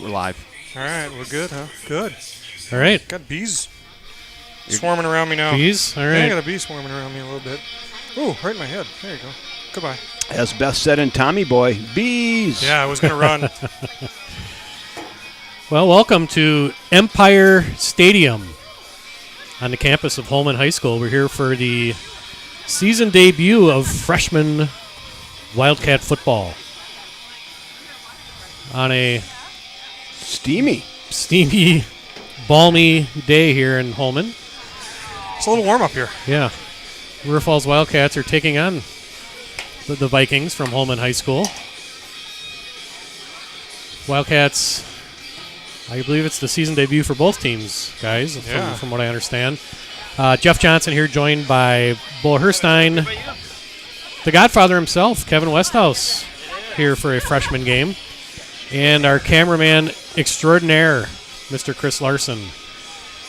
We're live. All right, we're good, huh? Good. All right. Got bees swarming around me now. Bees? All right. Yeah, I got a bee swarming around me a little bit. Ooh, right in my head. There you go. Goodbye. As best said in Tommy Boy, bees. Yeah, I was going to run. Well, welcome to Empire Stadium on the campus of Holmen High School. We're here for the season debut of freshman Wildcat football on a Steamy. steamy, balmy day here in Holmen. It's a little warm up here. Yeah. River Falls Wildcats are taking on the Vikings from Holmen High School. Wildcats, I believe it's the season debut for both teams, guys, from what I understand. Jeff Johnson here, joined by Bo Herstein, the Godfather himself, Kevin Westhouse, here for a freshman game. And our cameraman extraordinaire, Mr. Chris Larson,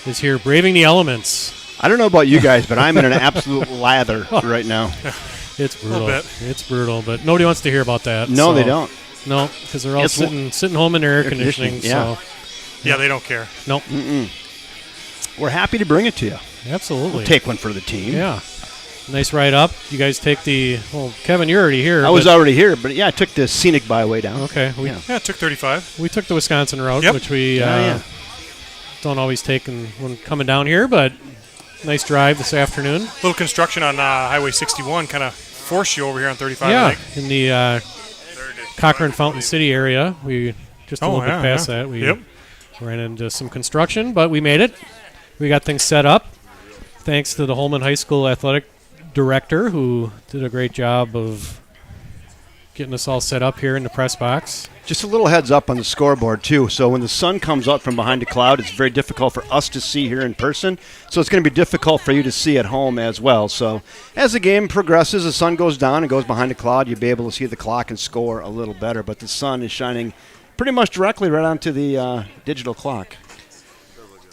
is here braving the elements. I don't know about you guys, but I'm in an absolute lather right now. It's brutal. A little bit. It's brutal, but nobody wants to hear about that. No, they don't. No, because they're all sitting home in air conditioning. Yeah. So, Yeah, they don't care. nope. We're happy to bring it to you. Absolutely. We'll take one for the team. Yeah. Nice ride up. You guys take well, Kevin, you're already here. I was already here, but yeah, I took the scenic byway down. Okay. Yeah, it took 35. We took the Wisconsin route, Yep. which we Yeah. don't always take when coming down here, but nice drive this afternoon. Little construction on Highway 61 kind of forced you over here on 35. Yeah, I think. in the Cochrane Fountain City area. We just a little bit past that. We ran into some construction, but we made it. We got things set up. Thanks to the Holmen High School athletic director, who did a great job of getting us all set up here in the press box. Just a little heads up on the scoreboard, too. So when the sun comes out from behind a cloud, it's very difficult for us to see here in person. So it's going to be difficult for you to see at home as well. So as the game progresses, the sun goes down and goes behind a cloud, you'll be able to see the clock and score a little better. But the sun is shining pretty much directly right onto the digital clock.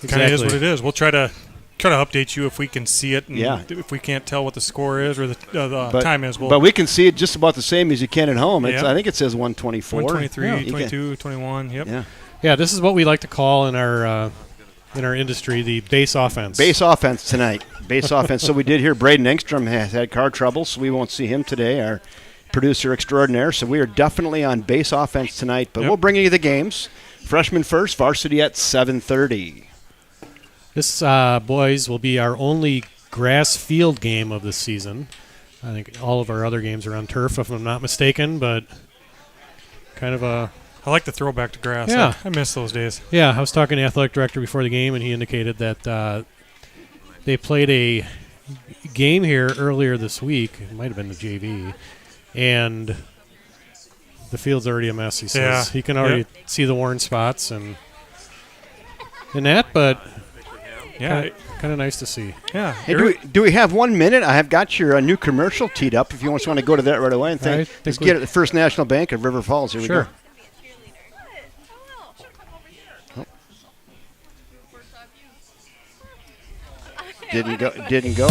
Kind of is what it is. We'll try to update you if we can see it. And Yeah. if we can't tell what the score is or the time is. But we can see it just about the same as you can at home. Yeah. I think it says 124. 123, 22, 21. Yep. Yeah. Yeah, this is what we like to call in our industry the base offense. Base offense tonight. Base offense. So we did hear Braden Engstrom has had car trouble, so we won't see him today, our producer extraordinaire. So we are definitely on base offense tonight, but we'll bring you the games. Freshman first, varsity at 7:30. This, boys, will be our only grass field game of the season. I think all of our other games are on turf, if I'm not mistaken, but kind of a... I like the throwback to grass. Yeah. I miss those days. Yeah, I was talking to the athletic director before the game, and he indicated that they played a game here earlier this week. It might have been the JV, and the field's already a mess, he says. He can already see the worn spots and that, but... Yeah. Kind of nice to see. Yeah. Hey, do we have 1 minute? I have got your new commercial teed up if you just want to go to that right away. And let's get it at the First National Bank of River Falls. Here we go. Oh. Didn't go.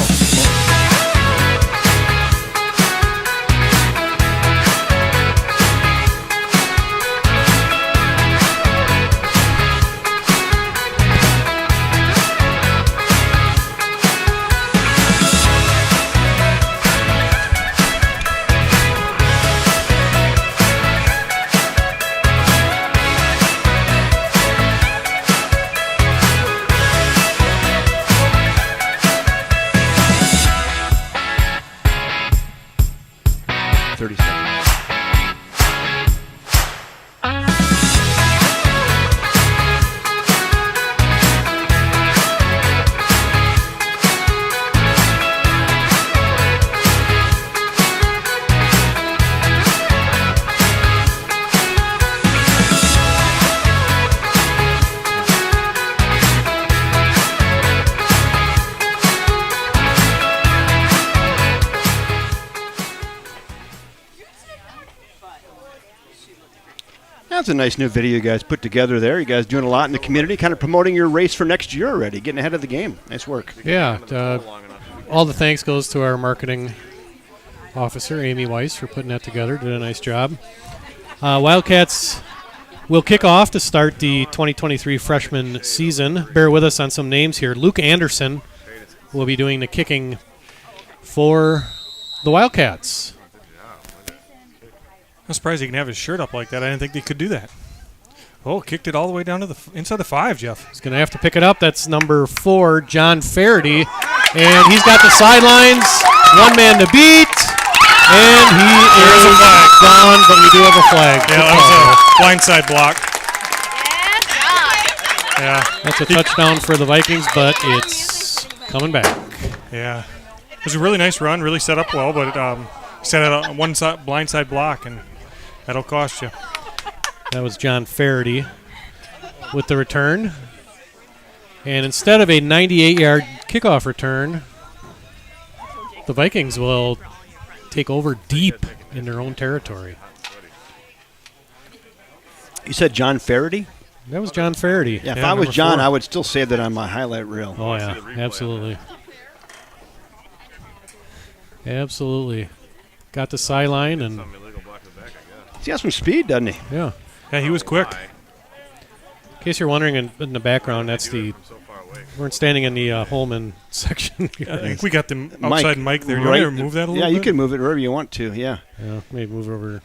That's a nice new video you guys put together there. You guys doing a lot in the community, kind of promoting your race for next year already, getting ahead of the game. Nice work. Yeah. All the thanks goes to our marketing officer, Amy Weiss, for putting that together. Did a nice job. Wildcats We'll kick off to start the 2023 freshman season. Bear with us on some names here. Luke Anderson will be doing the kicking for the Wildcats. I'm surprised he can have his shirt up like that. I didn't think he could do that. Oh, kicked it all the way down to the inside the 5, Jeff. He's going to have to pick it up. That's number 4, John Faraday. And he's got the sidelines. One man to beat. And he is gone, but we do have a flag. Yeah, that was a blindside block. Yeah. That's a touchdown for the Vikings, but it's coming back. Yeah. It was a really nice run, really set up well, but set it on one side, blindside block, and that'll cost you. That was John Faraday with the return. And instead of a 98-yard kickoff return, the Vikings will take over deep in their own territory. You said John Faraday? That was John Faraday. Yeah, if I was John, 4. I would still save that on my highlight reel. Oh, yeah, absolutely. Absolutely. Got the sideline, and He has some speed, doesn't he? yeah. Yeah, he was quick. In case you're wondering, in the background, that's the we're standing in the Holmen section here. I think we got the outside mic there. Do you want to move that a little bit? Yeah, you can move it wherever you want to, yeah. Yeah, maybe move it over.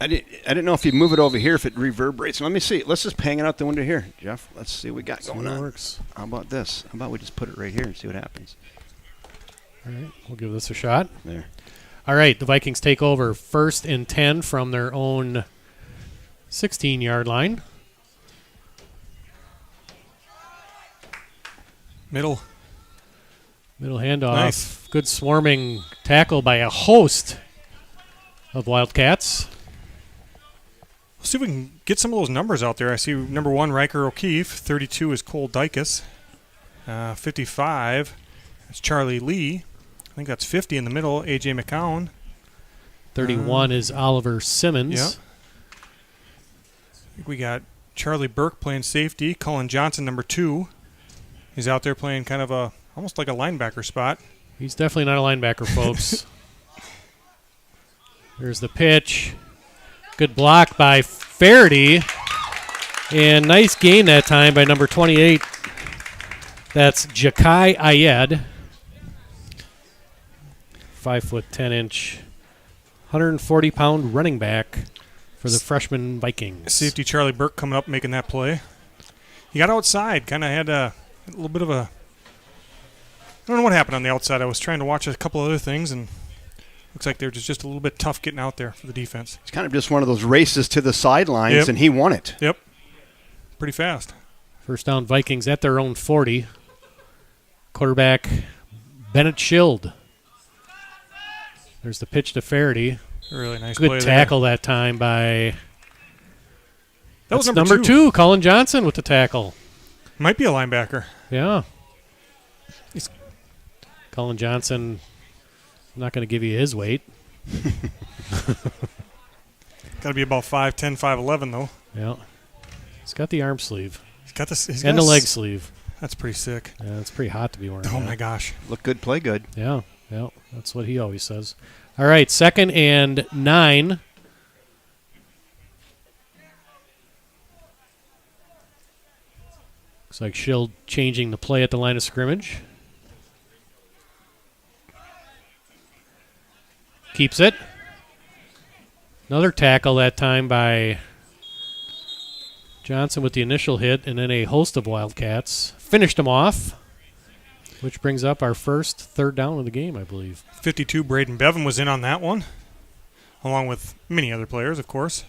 I didn't know if you move it over here if it reverberates. Let me see. Let's just hang it out the window here, Jeff. Let's see what we got going on. Works. How about this? How about we just put it right here and see what happens? All right, we'll give this a shot. There. All right, the Vikings take over 1st and 10 from their own 16-yard line. Middle handoff. Nice. Good swarming tackle by a host of Wildcats. Let's see if we can get some of those numbers out there. I see number 1, Riker O'Keefe. 32 is Cole Dykus. 55 is Charlie Lee. I think that's 50 in the middle, A.J. McCown. 31 is Oliver Simmons. Yeah. I think we got Charlie Burke playing safety. Cullen Johnson, number 2. He's out there playing kind of almost like a linebacker spot. He's definitely not a linebacker, folks. There's the pitch. Good block by Faraday. And nice gain that time by number 28. That's Jakai Ayed. 5'10", 140-pound running back for the freshman Vikings. Safety Charlie Burke coming up making that play. He got outside, kind of had a little bit of a... I don't know what happened on the outside. I was trying to watch a couple other things, and looks like they're just a little bit tough getting out there for the defense. It's kind of just one of those races to the sidelines, Yep. and he won it. Yep. Pretty fast. First down, Vikings at their own 40. Quarterback Bennett Schild. There's the pitch to Faraday. Really nice play Good tackle that time by... That was That's number 2, Cullen Johnson with the tackle. Might be a linebacker. Yeah. Cullen Johnson, I'm not going to give you his weight. Got to be about 5'10", 5'11", though. Yeah. He's got the arm sleeve. He's got this. And the leg sleeve. That's pretty sick. Yeah, it's pretty hot to be wearing Oh, that. my gosh. Look good, play good. Yeah, that's what he always says. All right, 2nd and 9. Looks like Schild changing the play at the line of scrimmage. Keeps it. Another tackle that time by Johnson with the initial hit, and then a host of Wildcats finished him off, which brings up our first 3rd down of the game, I believe. 52, Braden Bevan was in on that one, along with many other players, of course.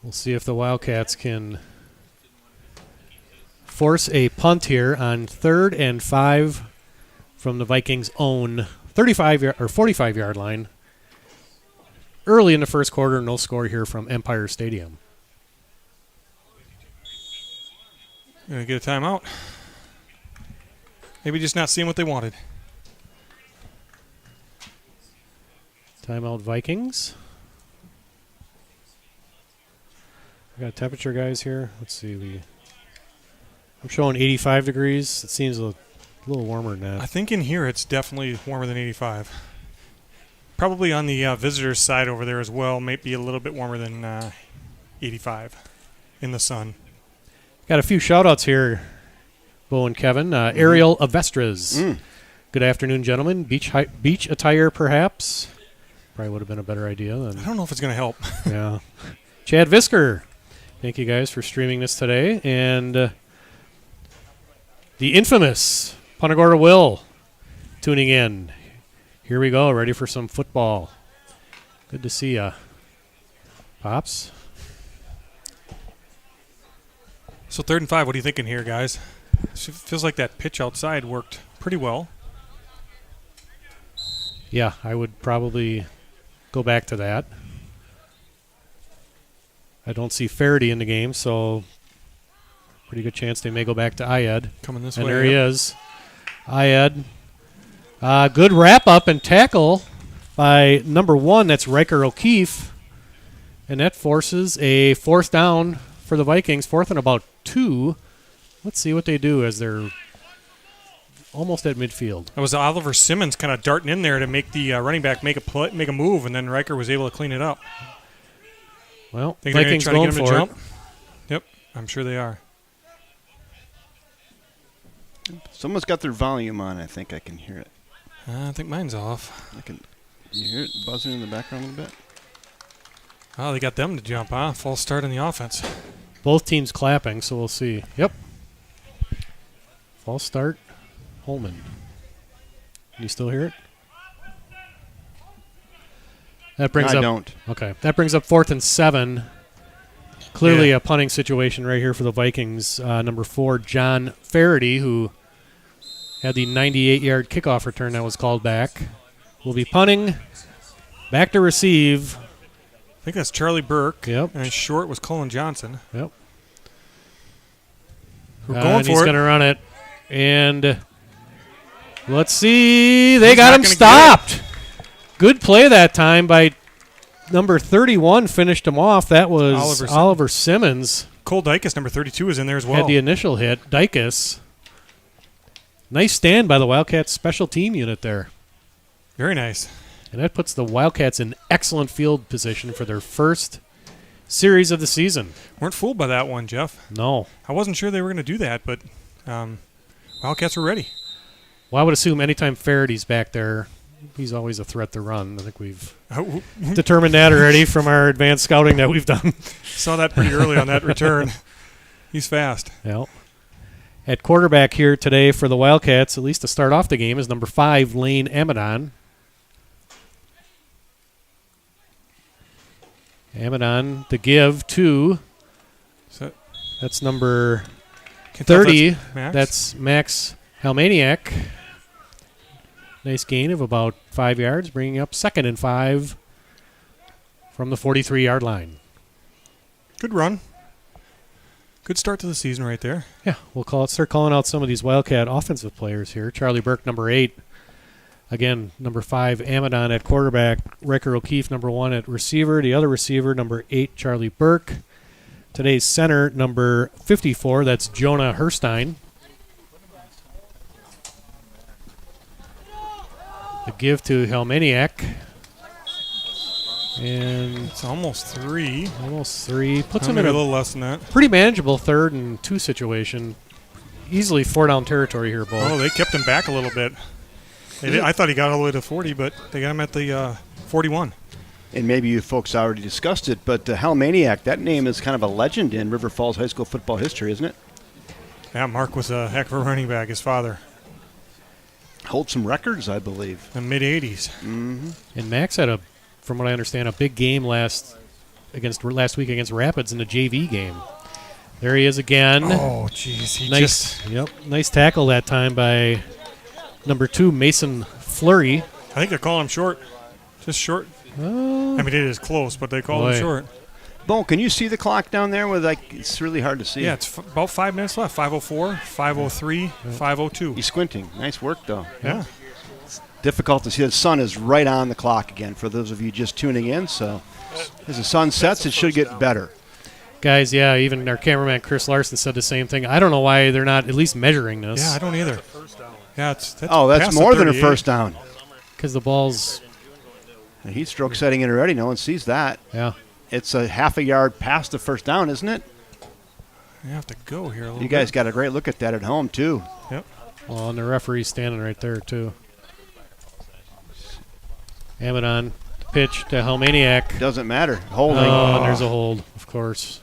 We'll see if the Wildcats can force a punt here on 3rd and 5 from the Vikings' own 45-yard line. Early in the first quarter, no score here from Empire Stadium. Gonna get a timeout. Maybe just not seeing what they wanted. Timeout Vikings. We got temperature guys here. Let's see. I'm showing 85 degrees. It seems a little warmer than I that. think in here it's definitely warmer than 85. Probably on the visitors' side over there as well. Might be a little bit warmer than 85 in the sun. Got a few shout-outs here, Bo and Kevin. Ariel Avestras. Good afternoon, gentlemen. Beach attire, perhaps. Probably would have been a better idea. I don't know if it's going to help. Yeah. Chad Visker. Thank you guys for streaming this today. And the infamous Punta Gorda Will tuning in. Here we go. Ready for some football. Good to see ya. Pops? So 3rd and 5, what are you thinking here, guys? Feels like that pitch outside worked pretty well. Yeah, I would probably go back to that. I don't see Faraday in the game, so pretty good chance they may go back to Ayed. Coming this and way. And there he is. Ayed. Good wrap-up and tackle by number 1. That's Riker O'Keefe. And that forces a 4th down for the Vikings. 4th and about 2. Let's see what they do as they're almost at midfield. It was Oliver Simmons kind of darting in there to make the running back make a move, and then Riker was able to clean it up. Well, think Vikings going to get him for to it. jump? Yep, I'm sure they are. Someone's got their volume on. I think I can hear it. I think mine's off. You hear it buzzing in the background a little bit? Oh, they got them to jump, huh? False start on the offense. Both teams clapping, so we'll see. Yep. False start. Holmen. Can you still hear it? That brings I up. don't. Okay. That brings up 4th and 7. Clearly a punting situation right here for the Vikings. Number 4, John Faraday, who had the 98-yard kickoff return that was called back, will be punting. Back to receive. I think that's Charlie Burke. Yep. And short was Colin Johnson. Yep. We're going and for he's it. going to run it. And let's see. They He's got not him gonna stopped. Good play that time by number 31. Finished him off. That was Oliver Simmons. Cole Dykus, number 32, is in there as well. Had the initial hit. Dykus. Nice stand by the Wildcats special team unit there. Very nice. And that puts the Wildcats in excellent field position for their first series of the season. Weren't fooled by that one, Jeff. No. I wasn't sure they were going to do that, but Wildcats were ready. Well, I would assume anytime Faraday's back there, he's always a threat to run. I think we've determined that already from our advanced scouting that we've done. Saw that pretty early on that return. He's fast. Yeah. At quarterback here today for the Wildcats, at least to start off the game, is number 5, Lane Amadon. Amadon, the give to, that's number 30. That's Max Halmaniak. Nice gain of about 5 yards, bringing up 2nd and 5 from the 43-yard line. Good run. Good start to the season right there. Yeah, we'll start calling out some of these Wildcat offensive players here. Charlie Burke, number 8. Again, number 5, Amadon at quarterback. Riker O'Keefe, number 1 at receiver. The other receiver, number 8, Charlie Burke. Today's center, number 54, that's Jonah Herstein. The give to Helmaniak. And it's almost 3. Almost 3. Puts him in a little less than that. Pretty manageable 3rd and 2 situation. Easily 4-down territory here, Bo. Oh, they kept him back a little bit. I thought he got all the way to 40, but they got him at the 41. And maybe you folks already discussed it, but Halmaniak, that name is kind of a legend in River Falls High School football history, isn't it? Yeah, Mark was a heck of a running back, his father. Holds some records, I believe. In the mid-'80s. Mm-hmm. And Max had, from what I understand, a big game last week against Rapids in the JV game. There he is again. Oh, jeez. Nice tackle that time by number 2, Mason Fleury. I think they're calling him short. Just short. I mean, it is close, but they call him short. Bo, can you see the clock down there? It's really hard to see. Yeah, it's about 5 minutes left. 5:04, 5:03, 5:02. He's squinting. Nice work, though. Yeah. It's difficult to see. The sun is right on the clock again for those of you just tuning in. So as the sun sets, it should get better. Guys, yeah, even our cameraman Chris Larson said the same thing. I don't know why they're not at least measuring this. Yeah, I don't either. Yeah, that's more than a first down. Because the ball's A heat stroke setting in already. No one sees that. Yeah. It's a half a yard past the first down, isn't it? You have to go here a little You guys bit. got a great look at that at home, too. Yep. Well, and the referee's standing right there, too. Amadon, pitch to Helmaniak. Doesn't matter. Holding. Oh, and there's a hold, of course.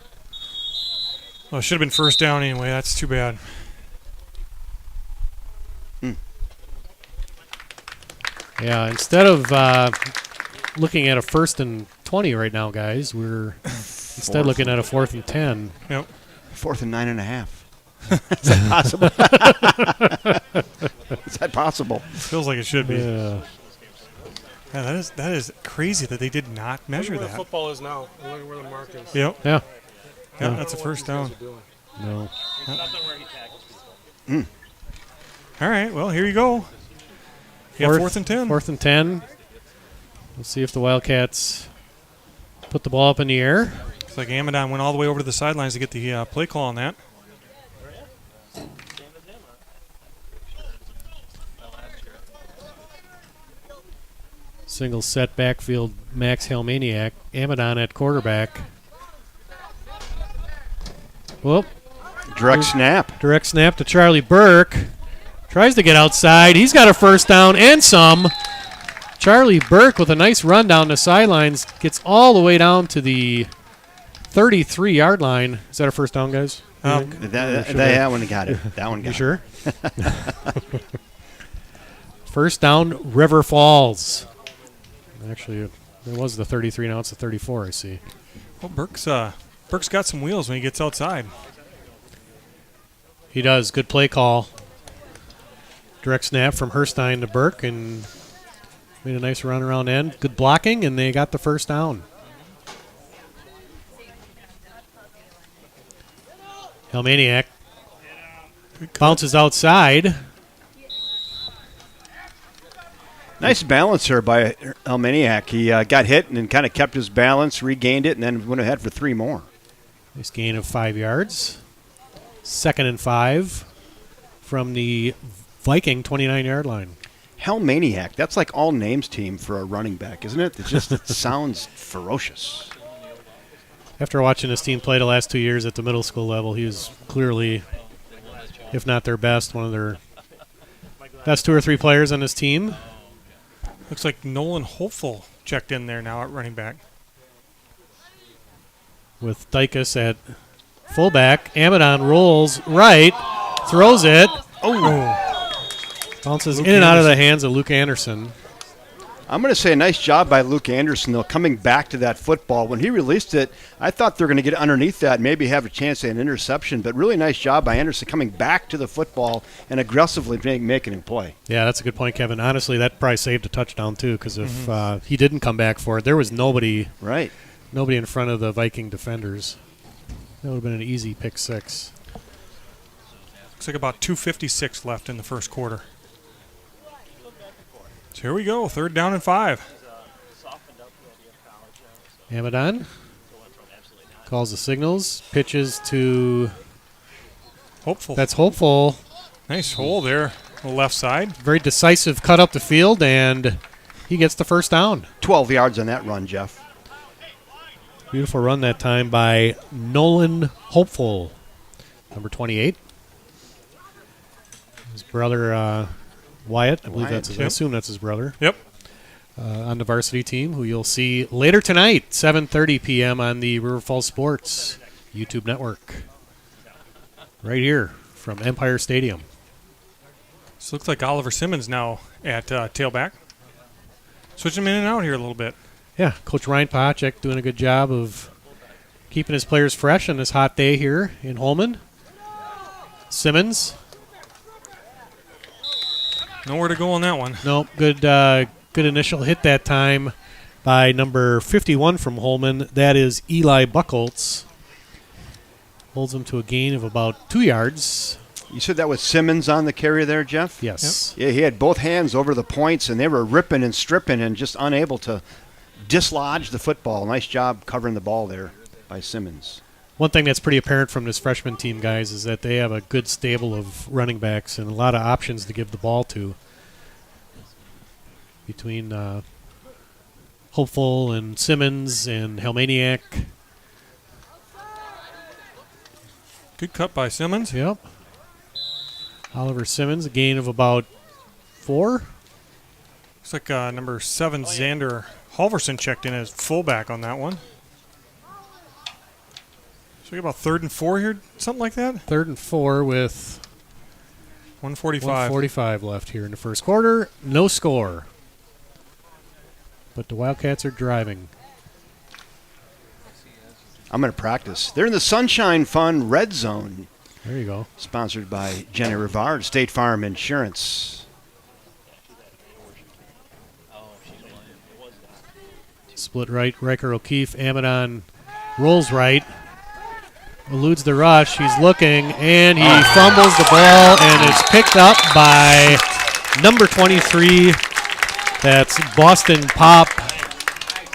Well, it should have been first down anyway. That's too bad. Yeah, instead of looking at a 1st and 20 right now, guys, we're instead looking at a 4th and 10. Yep. 4th and 9.5. Is that possible? Is that possible? Feels like it should be. Yeah. Yeah, that is crazy that they did not measure Look where that. the football is now. And look where the mark is. Yep. Yeah. Yeah, Yeah. that's a first down. No. All right, well, here you go. You got 4th and 10. 4th and 10. Let's see if the Wildcats put the ball up in the air. Looks like Amadon went all the way over to the sidelines to get the play call on that. Single set backfield, Max Helmaniak. Amadon at quarterback. Whoop. Direct snap. Direct snap to Charlie Burke. Tries to get outside. He's got a first down and some. Charlie Burke with a nice run down the sidelines. Gets all the way down to the 33-yard line. Is that a first down, guys? That one got it. That one got You sure? First down, River Falls. Actually, it was the 33. Now it's the 34, I see. Well, Burke's got some wheels when he gets outside. He does. Good play call. Direct snap from Herstein to Burke and made a nice run around end. Good blocking, and they got the first down. Helmaniak bounces outside. Nice balance here by Helmaniak. He got hit and then kind of kept his balance, regained it, and then went ahead for 3 more. Nice gain of 5 yards. 2nd and 5 from the Viking 29-yard line. Helmaniak, that's like all names team for a running back, isn't it? It sounds ferocious. After watching this team play the last 2 years at the middle school level, he was clearly, if not their best, one of their best 2 or 3 players on this team. Looks like Nolan Hopeful checked in there now at running back. With Dykus at fullback. Amadon rolls right, throws it. Bounces Luke in and out of the Anderson. hands of Luke Anderson. I'm going to say a nice job by Luke Anderson, though, coming back to that football. When he released it, I thought they were going to get underneath that and maybe have a chance at an interception, but really nice job by Anderson coming back to the football and aggressively making him play. Yeah, that's a good point, Kevin. Honestly, that probably saved a touchdown, too, because if he didn't come back for it, there was nobody in front of the Viking defenders. That would have been an easy pick 6. Looks like about 2:56 left in the first quarter. So here we go, 3rd down and 5. Amadon calls the signals, pitches to Hopeful. that's Hopeful. Nice hole there on the left side. Very decisive cut up the field, and he gets the first down. 12 yards on that run, Jeff. Beautiful run that time by Nolan Hopeful, number 28. His brother Wyatt, I believe Wyatt, I yep. assume that's his brother. Yep. On the varsity team, who you'll see later tonight, 7:30 p.m. on the River Falls Sports YouTube network. Right here from Empire Stadium. So it looks like Oliver Simmons now at tailback. Switching him in and out here a little bit. Yeah, Coach Ryan Pacek doing a good job of keeping his players fresh on this hot day here in Holmen. Simmons. Nowhere to go on that one. Nope, good initial hit that time by number 51 from Holmen. That is Eli Buckholtz. Holds him to a gain of about 2 yards. You said that was Simmons on the carry there, Jeff? Yes. Yeah, he had both hands over the points, and they were ripping and stripping and just unable to dislodge the football. Nice job covering the ball there by Simmons. One thing that's pretty apparent from this freshman team, guys, is that they have a good stable of running backs and a lot of options to give the ball to between Hopeful and Simmons and Helmaniak. Good cut by Simmons. Yep. Oliver Simmons, a gain of about 4. Looks like number 7, Xander Halverson, checked in as fullback on that one. So we got about 3rd and 4 here, something like that? 3rd and 4 with 1:45. 1:45 left here in the first quarter. No score. But the Wildcats are driving. I'm going to practice. They're in the Sunshine Fund Red Zone, There you go. sponsored by Jenny Rivard, State Farm Insurance. Split right, Riker O'Keefe. Amadon rolls right. Eludes the rush. He's looking, and he fumbles the ball, and it's picked up by number 23. That's Boston Pop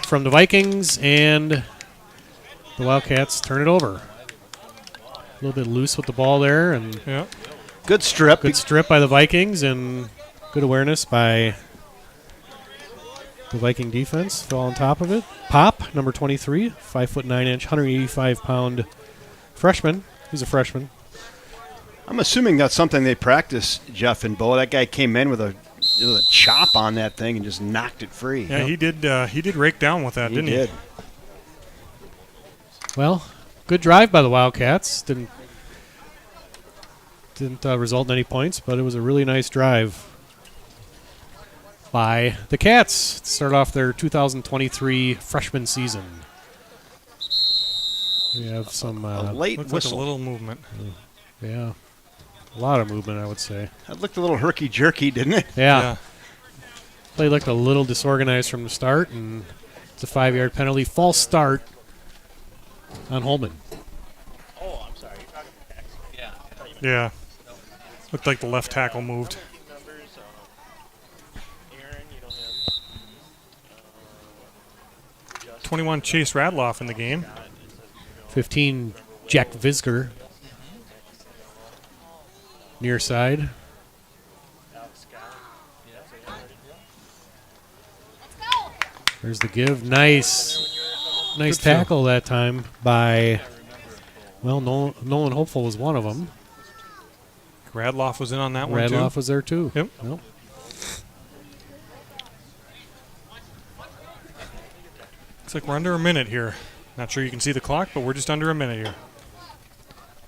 from the Vikings, and the Wildcats turn it over. A little bit loose with the ball there, and Yeah. Good strip. good strip by the Vikings, and good awareness by the Viking defense. Fell on top of it. Pop, number 23, 5'9", 185-pound freshman. He's a freshman. I'm assuming that's something they practice, Jeff and Bo. That guy came in with a chop on that thing and just knocked it free. Yeah, he did. He did rake down with that, didn't he? did. Well, good drive by the Wildcats. Didn't result in any points, but it was a really nice drive by the Cats to start off their 2023 freshman season. We have some, A late Looks like a whistle. little movement. yeah, a lot of movement, I would say. That looked a little herky-jerky, didn't it? Yeah. Play looked a little disorganized from the start, and it's a 5-yard penalty. False start on Holmen. Yeah. Looked like the left tackle moved. 21, Chase Radloff in the game. 15, Jack Visger. Near side. There's the give. Nice Good tackle that time by, well, Nolan Hopeful was one of them. Radloff was in on that one, Radloff too. was there, too. Yep. Yep. Looks like we're under a minute here. Not sure you can see the clock, but we're just under a minute here.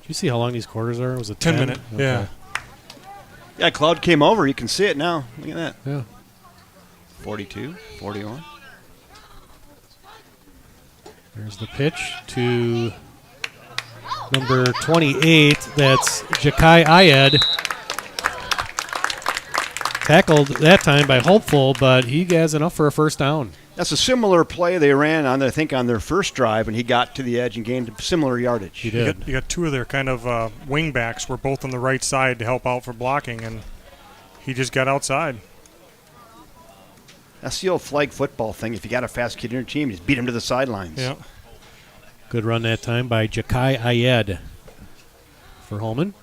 Did you see how long these quarters are? Was it 10 10? minute. Okay. Yeah. Yeah, cloud came over. You can see it now. Look at that. Yeah. 42, 41. There's the pitch to number 28. That's Jakai Ayed. Tackled that time by Hopeful, but he has enough for a first down. That's a similar play they ran on, I think, on their first drive, and he got to the edge and gained similar yardage. He You did. got two of their kind of wing backs were both on the right side to help out for blocking, and he just got outside. That's the old flag football thing. If you got a fast kid in your team, just beat him to the sidelines. Yeah. Good run that time by Jakai Ayed for Holmen.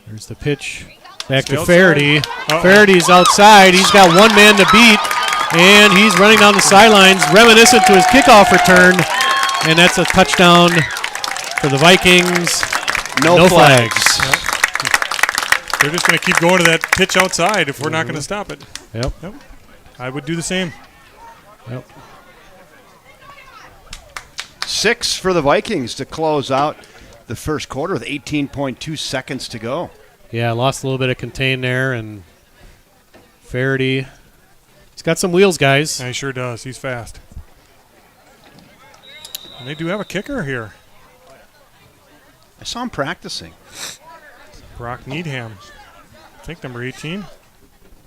There's the pitch. Back Stay to outside. Faraday. Uh-oh. Faraday's outside. He's got one man to beat, and he's running down the sidelines, reminiscent to his kickoff return, and that's a touchdown for the Vikings. No flags. They're just going to keep going to that pitch outside if we're not going to stop it. Yep. I would do the same. Yep. 6 for the Vikings to close out the first quarter with 18.2 seconds to go. Yeah, lost a little bit of contain there, and Faraday. He's got some wheels, guys. He sure does. He's fast. And they do have a kicker here. I saw him practicing. Brock Needham. I think number 18.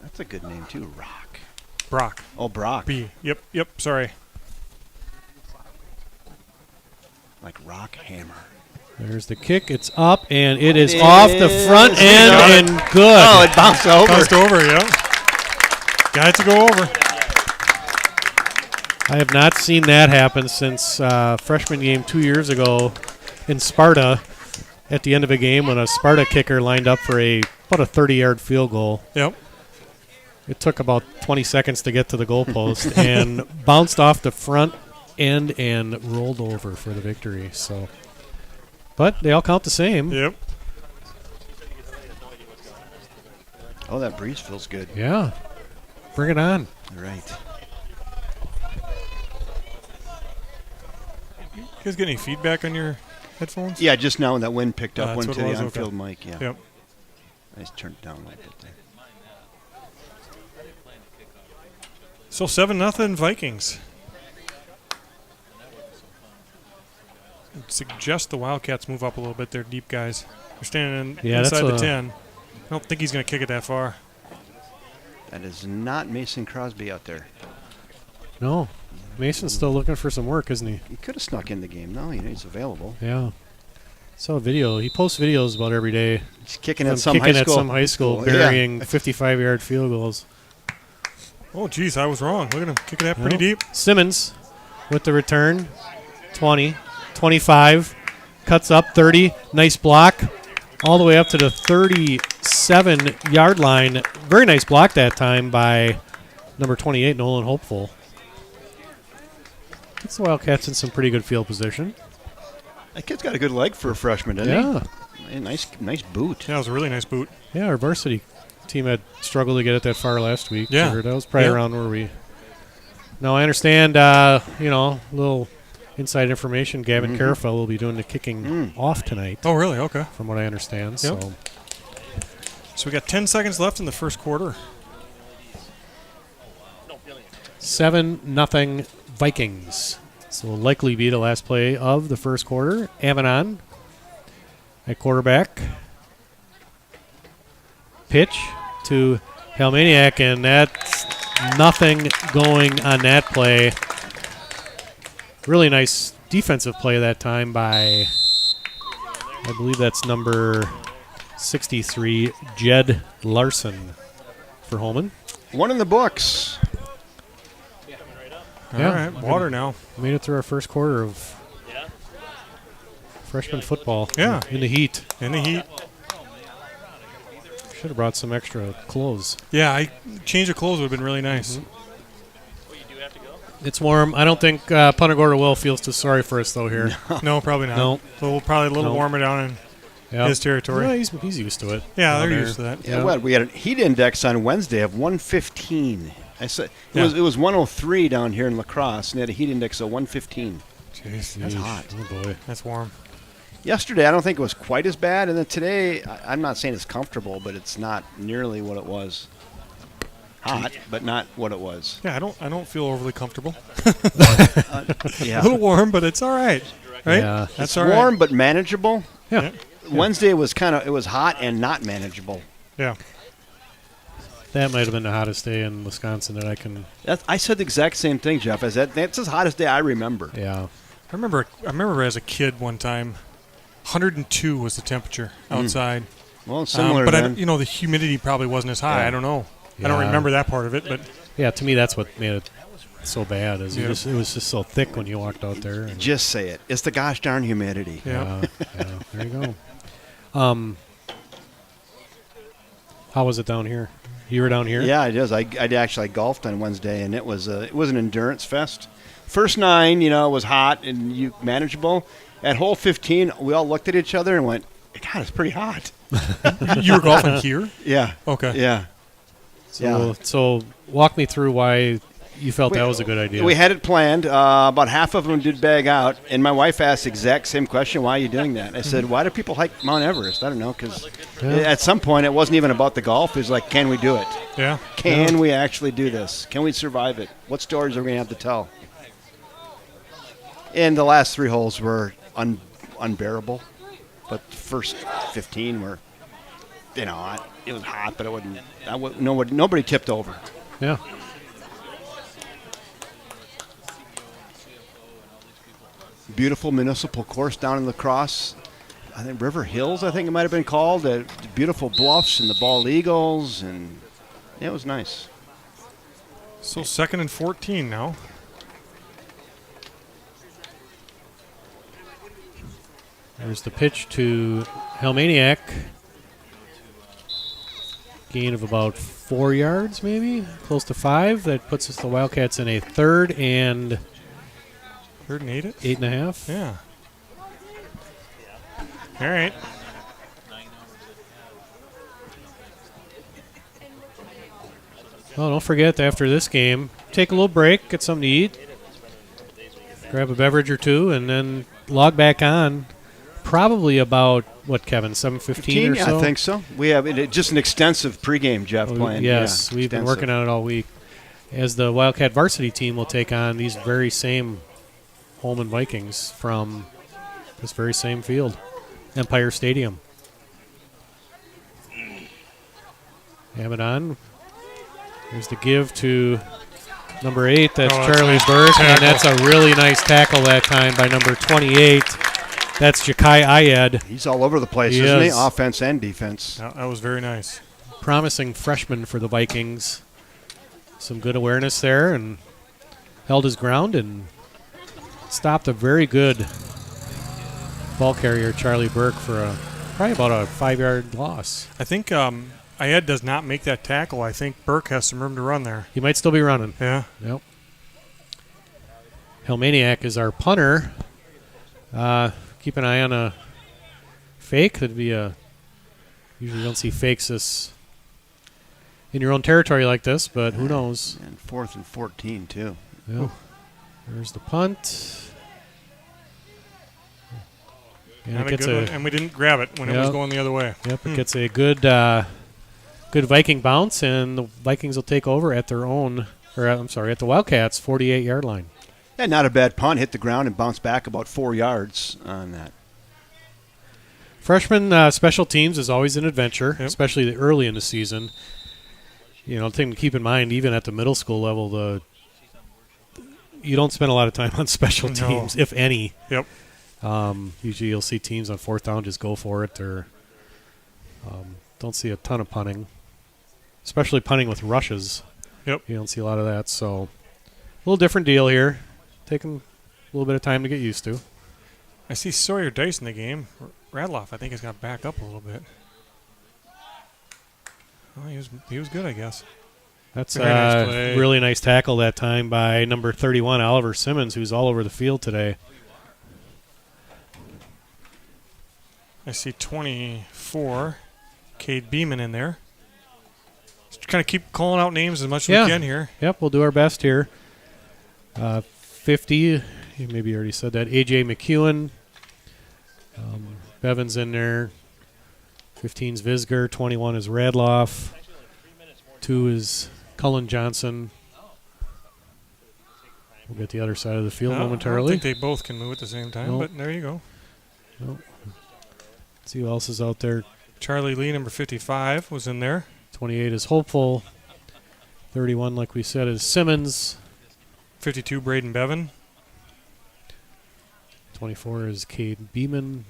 That's a good name, too. Rock. Brock. Oh, Brock. B. Yep, sorry. Like Rock Hammer. There's the kick. It's up, and it is off the front is. end, and good. Oh, it bounced over. Bounced over, yeah. Got it to go over. I have not seen that happen since freshman game 2 years ago in Sparta at the end of a game when a Sparta kicker lined up for about a 30-yard field goal. Yep. It took about 20 seconds to get to the goalpost and bounced off the front end and rolled over for the victory. So, but they all count the same. Yep. Oh, that breeze feels good. Yeah. Bring it on. All right. You guys get any feedback on your headphones? Yeah, just now when that wind picked up, That's went what to it the was, on-field okay. mic. Yeah. Yep. I just turned it down a little bit there. So 7-0 Vikings. I'd suggest the Wildcats move up a little bit. They're deep guys. They're standing inside the 10. I don't think he's going to kick it that far. That is not Mason Crosby out there. No. Mason's still looking for some work, isn't he? He could have snuck in the game. No, he's available. Yeah. Saw a video. He posts videos about every day. He's kicking From at some high school. burying 55-yard field goals. Oh, geez, I was wrong. Look at him kicking that pretty deep. Simmons with the return. 20, 25, cuts up 30. Nice block. All the way up to the 37-yard line. Very nice block that time by number 28, Nolan Hopeful. Gets the Wildcats in some pretty good field position. That kid's got a good leg for a freshman, doesn't Yeah. he? A nice boot. Yeah, it was a really nice boot. Yeah, our varsity team had struggled to get it that far last week. Yeah. That was probably Yeah. around where we... Now, I understand, little inside information. Gavin Carafell will be doing the kicking off tonight, Oh, really? Okay. from what I understand. Yep. So we got 10 seconds left in the first quarter. 7-0 Vikings. So will likely be the last play of the first quarter. Avanon at quarterback. Pitch to Helmaniak, and that's nothing going on that play. Really nice defensive play that time by, I believe that's number 63, Jed Larson for Holmen. One in the books. Yeah. All right, water now. Made it through our first quarter of freshman football. Yeah. In the heat. In the heat. Should have brought some extra clothes. Yeah, change of clothes would have been really nice. It's warm. I don't think Punta Gorda Will feels too sorry for us, though, here. No, probably not. No. So we'll probably a little No. warmer down in Yep. his territory. Yeah, he's used to it. Yeah, down they're there. used to that. Yeah, Yeah. what? We had a heat index on Wednesday of 115. I said Yeah. it was 103 down here in La Crosse, and they had a heat index of 115. Jeez, That's hot. Oh, boy. that's warm. Yesterday, I don't think it was quite as bad, and then today, I'm not saying it's comfortable, but it's not nearly what it was. Hot, but not what it was. Yeah, I don't feel overly comfortable. Yeah, A little warm, but it's all right. Right? Yeah. That's it's all right. warm but manageable. Yeah. Wednesday was it was hot and not manageable. Yeah. That might have been the hottest day in Wisconsin that I can. I said the exact same thing, Jeff. I said that's the hottest day I remember. Yeah. I remember as a kid one time, 102 was the temperature outside. Well, similar. But then. the humidity probably wasn't as high. Yeah. I don't know. I don't Yeah. remember that part of it, but Yeah, to me, that's what made it so bad. Is Yeah. it was just so thick when you walked out there. And, Just say it. It's the gosh darn humidity. yeah. yeah, there you go. How was it down here? You were down here? Yeah, it is. I actually golfed on Wednesday, and it was an endurance fest. First 9, was hot and manageable. At hole 15, we all looked at each other and went, "God, it's pretty hot." You were golfing here? Yeah. Okay. Yeah. So walk me through why you felt that was a good idea. We had it planned. About half of them did bag out, and my wife asked the exact same question: "Why are you doing that?" I said, "Why do people hike Mount Everest?" I don't know, because at some point it wasn't even about the golf. It was like, can we do it? Yeah. Can we actually do this? Can we survive it? What stories are we going to have to tell? And the last 3 holes were unbearable, but the first 15 were, it was hot, but it wouldn't. Nobody tipped over. Yeah. Beautiful municipal course down in La Crosse. I think River Hills, I think it might have been called. The beautiful bluffs and the bald eagles, and it was nice. So 2nd and 14 now. There's the pitch to Helmaniak. gain of about 4 yards, maybe close to 5. That puts us the Wildcats in a 3rd and 8 it? 8.5. Yeah. All right. Well, don't forget, after this game, take a little break, get something to eat, grab a beverage or two, and then log back on. Probably about, what, Kevin, 7:15 or so? Yeah, I think so. We have just an extensive pregame, Jeff, planned. Yes, yeah, we've been extensive. working on it all week. As the Wildcat varsity team will take on these very same Holmen Vikings from this very same field, Empire Stadium. Have it on. Here's the give to number 8. That's Charlie Burke, and that's a really nice tackle that time by number 28. That's Jakai Ayed. He's all over the place, isn't he? Offense and defense. That was very nice. Promising freshman for the Vikings. Some good awareness there and held his ground and stopped a very good ball carrier, Charlie Burke, for probably about a 5-yard loss. I think Ayed does not make that tackle. I think Burke has some room to run there. He might still be running. Yeah. Yep. Helmaniak is our punter. Keep an eye on a fake. That'd be usually don't see fakes this in your own territory like this, but who knows? And 4th and 14 too. Yeah. There's the punt. And, and we didn't grab it when it was going the other way. Yep, it gets a good Viking bounce, and the Vikings will take over at their own, at the Wildcats' 48-yard line. Yeah, not a bad punt. Hit the ground and bounced back about 4 yards on that. Freshman special teams is always an adventure, especially early in the season. You know, thing to keep in mind, even at the middle school level, you don't spend a lot of time on special teams, if any. Yep. Usually you'll see teams on 4th down just go for it, or don't see a ton of punting, especially punting with rushes. Yep. You don't see a lot of that, so a little different deal here. Taking a little bit of time to get used to. I see Sawyer Dice in the game. Radloff, I think, has got back up a little bit. Oh, he was good, I guess. That's a really nice tackle that time by number 31, Oliver Simmons, who's all over the field today. I see 24, Cade Beeman in there. Just kind of keep calling out names as much as we can here. Yep, we'll do our best here. 50, you maybe already said that. A.J. McEwen. Bevan's in there. 15's Visger. 21 is Radloff. 2 is Cullen Johnson. We'll get the other side of the field momentarily. I don't think they both can move at the same time, but there you go. Nope. See who else is out there. Charlie Lee, number 55, was in there. 28 is Hopeful. 31, like we said, is Simmons. 52, Braden Bevan. 24 is Cade Beeman.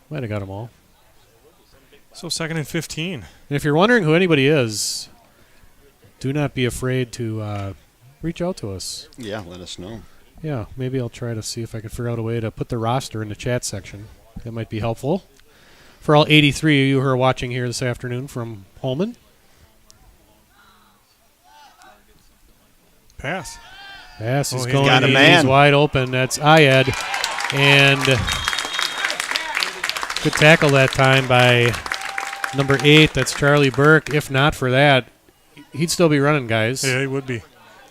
Might have got them all. So 2nd and 15. And if you're wondering who anybody is, do not be afraid to reach out to us. Yeah, let us know. Yeah, maybe I'll try to see if I can figure out a way to put the roster in the chat section. That might be helpful. For all 83 of you who are watching here this afternoon from Holmen. Pass. Pass is he's going. got a man. He's wide open. That's Ayed. And good tackle that time by number 8. That's Charlie Burke. If not for that, he'd still be running, guys. Yeah, he would be.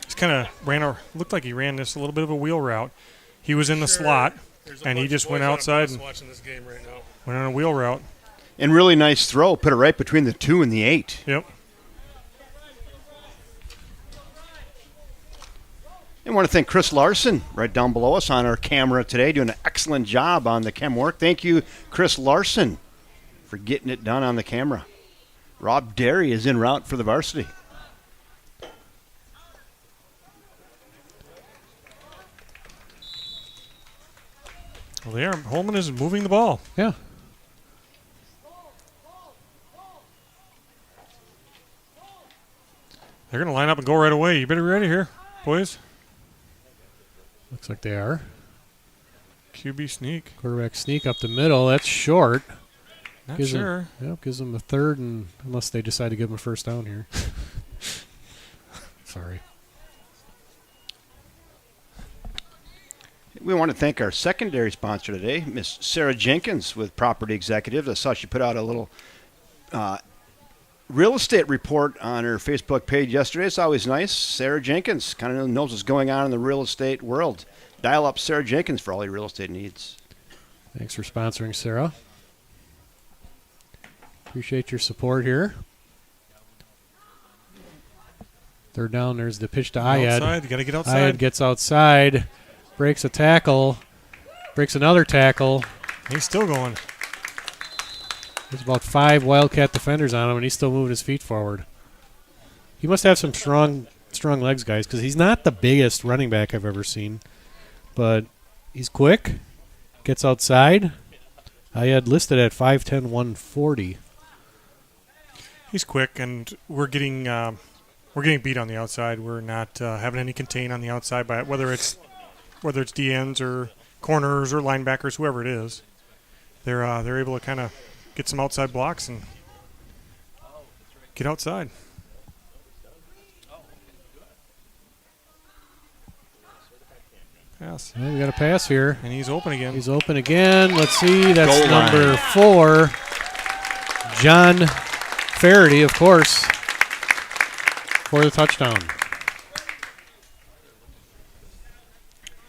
He's kind of looked like he ran this a little bit of a wheel route. He was in the slot, and he just went outside and watching this game right now. Went on a wheel route. And really nice throw. Put it right between the 2 and the 8. Yep. And I want to thank Chris Larson right down below us on our camera today, doing an excellent job on the chem work. Thank you, Chris Larson, for getting it done on the camera. Rob Derry is en route for the varsity. Well, there, Holmen is moving the ball. Yeah. They're going to line up and go right away. You better be ready here, boys. Looks like they are. QB sneak. Quarterback sneak up the middle. That's short. Not Gives sure. Gives them a third, and unless they decide to give him a first down here. Sorry. We want to thank our secondary sponsor today, Miss Sarah Jenkins with Property Executive. I saw she put out a little real estate report on her Facebook page yesterday. It's always nice. Sarah Jenkins kind of knows what's going on in the real estate world. Dial up Sarah Jenkins for all your real estate needs. Thanks for sponsoring, Sarah. Appreciate your support here. Third down, there's the pitch to Ayad. Outside, you got to get outside. Ayad gets outside, breaks a tackle, breaks another tackle. He's still going. There's about 5 Wildcat defenders on him, and he's still moving his feet forward. He must have some strong legs, guys, because he's not the biggest running back I've ever seen. But he's quick, gets outside. Ayad listed at 5'10", 140. He's quick, and we're getting beat on the outside. We're not having any contain on the outside by whether it's DNs or corners or linebackers, whoever it is. They're able to kind of get some outside blocks and get outside. Pass. Well, we got a pass here. And he's open again. He's open again. Let's see. That's Goal line. number 4. John Faraday, of course, for the touchdown.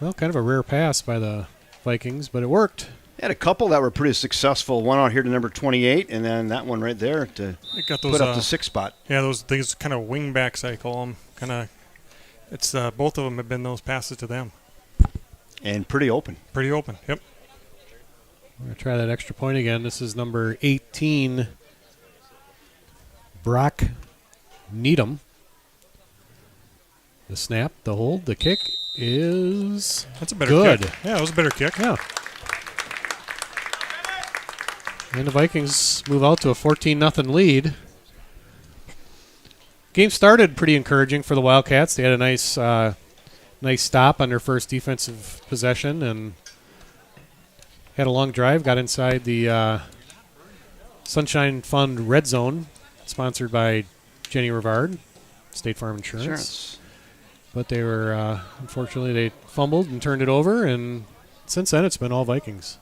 Well, kind of a rare pass by the Vikings, but it worked. Had a couple that were pretty successful. One out here to number 28, and then that one right there to It got those, put up the 6th spot. Yeah, those things kind of wing backs, I call them. Kind of, it's both of them have been those passes to them. And pretty open. Pretty open. Yep. We're going to try that extra point again. This is number 18, Brock Needham. The snap, the hold, the kick is That's a better good. kick. Yeah, that was a better kick. Yeah. And the Vikings move out to a 14-0 lead. Game started pretty encouraging for the Wildcats. They had a nice stop on their first defensive possession and had a long drive, got inside the Sunshine Fund Red Zone, sponsored by Jenny Rivard, State Farm Insurance. But they were, unfortunately, they fumbled and turned it over, and since then it's been all Vikings.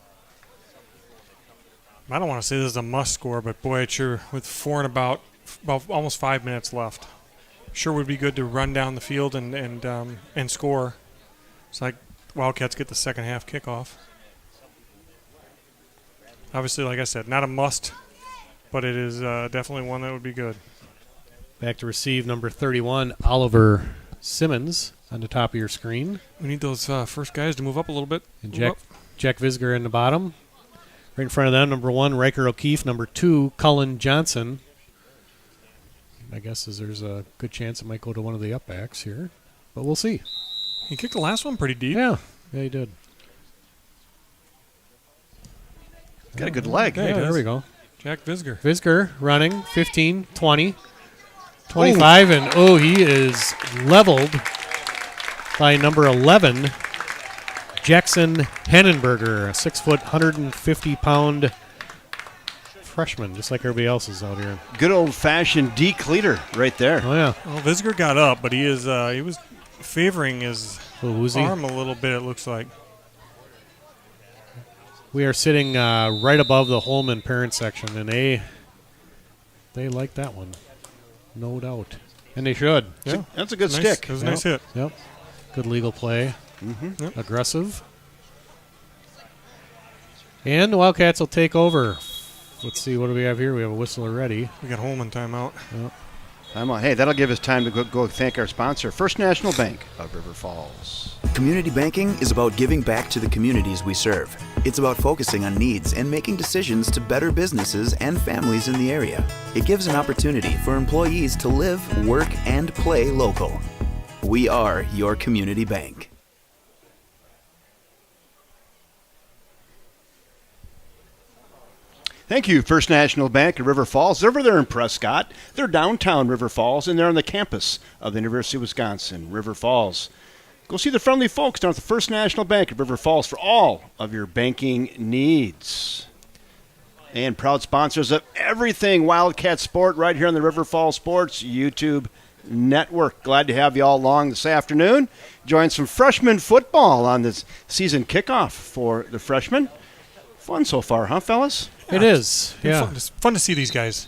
I don't want to say this is a must score, but boy, it sure, with 4 and about almost 5 minutes left, sure would be good to run down the field and score. It's like Wildcats get the second half kickoff. Obviously, like I said, not a must, but it is definitely one that would be good. Back to receive number 31, Oliver Simmons, on the top of your screen. We need those first guys to move up a little bit. And Jack Visger in the bottom. Right in front of them, number 1, Riker O'Keefe. Number 2, Cullen Johnson. My guess is there's a good chance it might go to one of the upbacks here, but we'll see. He kicked the last one pretty deep. Yeah, he did. Got a good leg. Yeah, Yeah, there we go. Jack Visger. Visger running 15, 20, 25, and he is leveled by number 11, Jackson Hennenberger, a 6 foot, 150-pound freshman, just like everybody else is out here. Good old-fashioned D-cleater right there. Oh, yeah. Well, Visger got up, but he was favoring his Woozy. arm a little bit, it looks like. We are sitting right above the Holmen parent section, and they like that one, no doubt. And they should. Yeah, That's a good nice, stick. It was a nice hit. Yep. Good legal play. Mm-hmm. Yep. Aggressive. And the Wildcats will take over. Let's see, what do we have here? We have a whistle already. We got Holman timeout. Yep. Hey, that'll give us time to go thank our sponsor, First National Bank of River Falls. Community banking is about giving back to the communities we serve. It's about focusing on needs and making decisions to better businesses and families in the area. It gives an opportunity for employees to live, work, and play local. We are your community bank. Thank you, First National Bank of River Falls. They're over there in Prescott. They're downtown River Falls, and they're on the campus of the University of Wisconsin, River Falls. Go see the friendly folks down at the First National Bank of River Falls for all of your banking needs. And proud sponsors of everything Wildcat Sport right here on the River Falls Sports YouTube Network. Glad to have you all along this afternoon. Join some freshman football on this season kickoff for the freshmen. Fun so far, huh, fellas? It is. Yeah. It's fun to see these guys.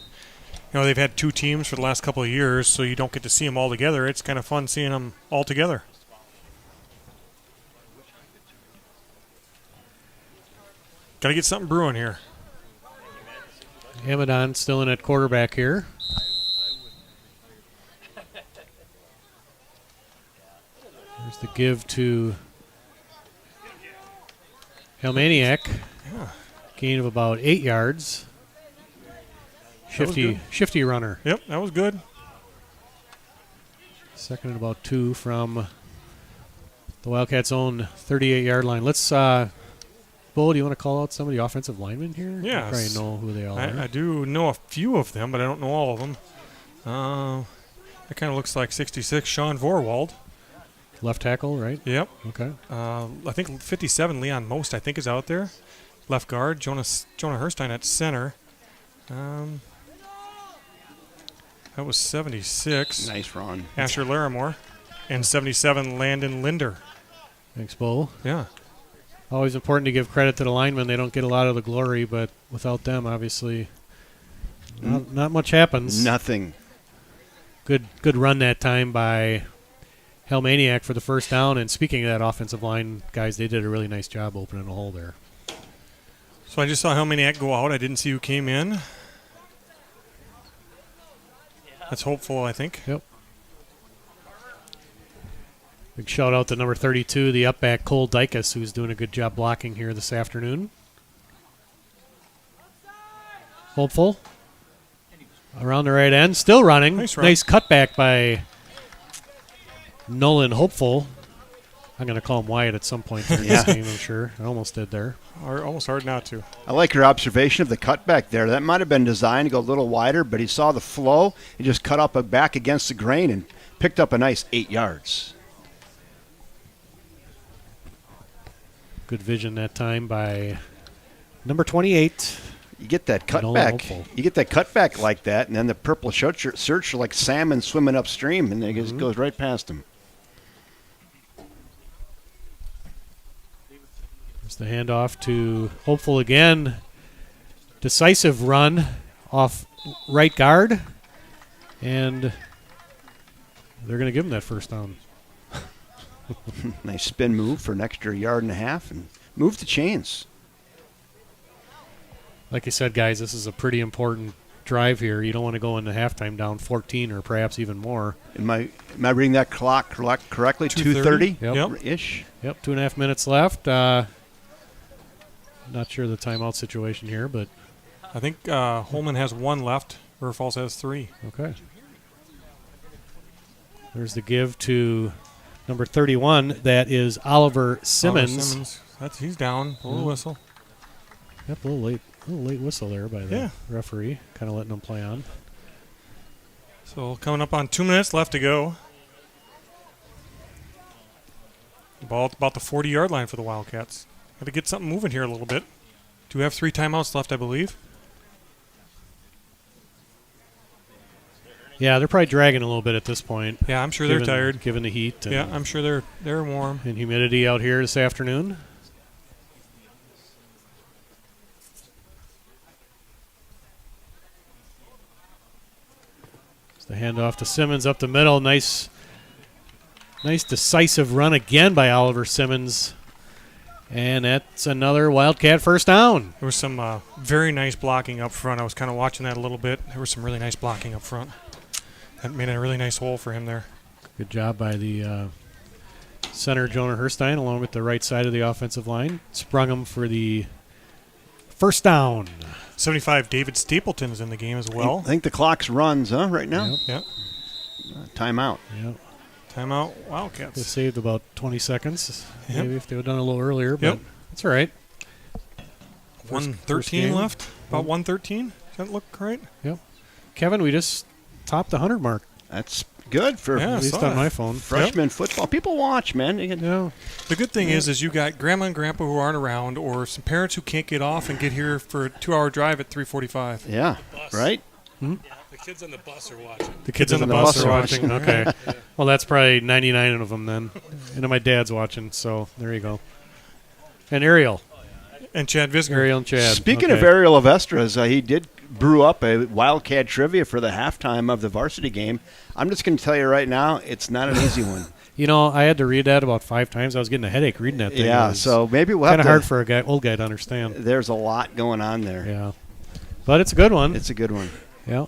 You know, they've had 2 teams for the last couple of years, so you don't get to see them all together. It's kind of fun seeing them all together. Got to get something brewing here. Hamadon still in at quarterback here. There's the give to Helmaniak. Yeah. Gain of about 8 yards. Shifty runner. Yep, that was good. Second and about 2 from the Wildcats' own 38-yard line. Let's, Bo, do you want to call out some of the offensive linemen here? Yeah. You probably know who they all are. I do know a few of them, but I don't know all of them. That kind of looks like 66 Sean Vorwald. Left tackle, right? Yep. Okay. I think 57 Leon Most, I think, is out there. Left guard, Jonah Herstein at center. That was 76. Nice run. Asher Larimore. And 77 Landon Linder. Thanks, Bo. Yeah. Always important to give credit to the linemen. They don't get a lot of the glory, but without them, obviously, not much happens. Nothing. Good run that time by Helmaniak for the first down. And speaking of that offensive line, guys, they did a really nice job opening a hole there. So I just saw Helmaniak go out. I didn't see who came in. That's hopeful, I think. Yep. Big shout out to number 32, the up back Cole Dykus, who's doing a good job blocking here this afternoon. Hopeful. Around the right end, still running. Nice run. Nice cutback by Nolan Hopeful. I'm going to call him Wyatt at some point during this game, I'm sure. I almost did there. Almost hard not to. I like your observation of the cutback there. That might have been designed to go a little wider, but he saw the flow. He just cut up back against the grain and picked up a nice 8 yards. Good vision that time by number 28. You get that Nolan cutback. Hopeful. You get that cutback like that, and then the purple search are like salmon swimming upstream, and it just goes right past him. There's the handoff to Hopeful again. Decisive run off right guard. And they're going to give him that first down. Nice spin move for an extra yard and a half, and move the chains. Like I said, guys, this is a pretty important drive here. You don't want to go into halftime down 14 or perhaps even more. Am I reading that clock correctly? 2:30? 2:30 ish. Yep, 2.5 minutes left. Not sure the timeout situation here, but I think Holmen has 1 left. River Falls has 3. okay. There's the give to number 31. That is Oliver Simmons. He's down. A little whistle. Yep, a little late whistle there by the referee, kind of letting them play on. So coming up on 2 minutes left to go. Ball at about the 40-yard line for the Wildcats. Got to get something moving here a little bit. Do have 3 timeouts left, I believe. Yeah, they're probably dragging a little bit at this point. Yeah, I'm sure they're tired. Given the heat. Yeah, I'm sure they're warm. And humidity out here this afternoon. It's the handoff to Simmons up the middle. Nice decisive run again by Oliver Simmons. And that's another Wildcat first down. There was some very nice blocking up front. I was kind of watching that a little bit. There was some really nice blocking up front. That made a really nice hole for him there. Good job by the center, Jonah Herstein, along with the right side of the offensive line. Sprung him for the first down. 75, David Stapleton is in the game as well. I think the clock's runs, huh, right now? Yep. Timeout. Yep. Timeout, They Wildcats. saved about 20 seconds, Yep. maybe if they would have done it a little earlier, but Yep. that's all right. 1:13 game. left. About 1:13. Does that look right? Yep. Kevin, we just topped the 100 mark. That's good for Yeah, At least saw on it. my phone. freshman football. People watch, man. They can- Yeah. The good thing is you got grandma and grandpa who aren't around, or some parents who can't get off and get here for a 2-hour drive at 3:45. Yeah, right? The kids on the bus are watching. The kids on the bus are watching. Okay. Well, that's probably 99 of them then. And my dad's watching, so there you go. And Ariel. And Chad Visger. Ariel and Chad. Speaking Okay. of Ariel Avestras, he did brew up a Wildcat trivia for the halftime of the varsity game. I'm just going to tell you right now, it's not an easy one. You know, I had to read that about 5 times. I was getting a headache reading that thing. Yeah, so maybe we'll have kind of to. hard for a old guy to understand. There's a lot going on there. Yeah. But it's a good one. It's a good one. Yeah.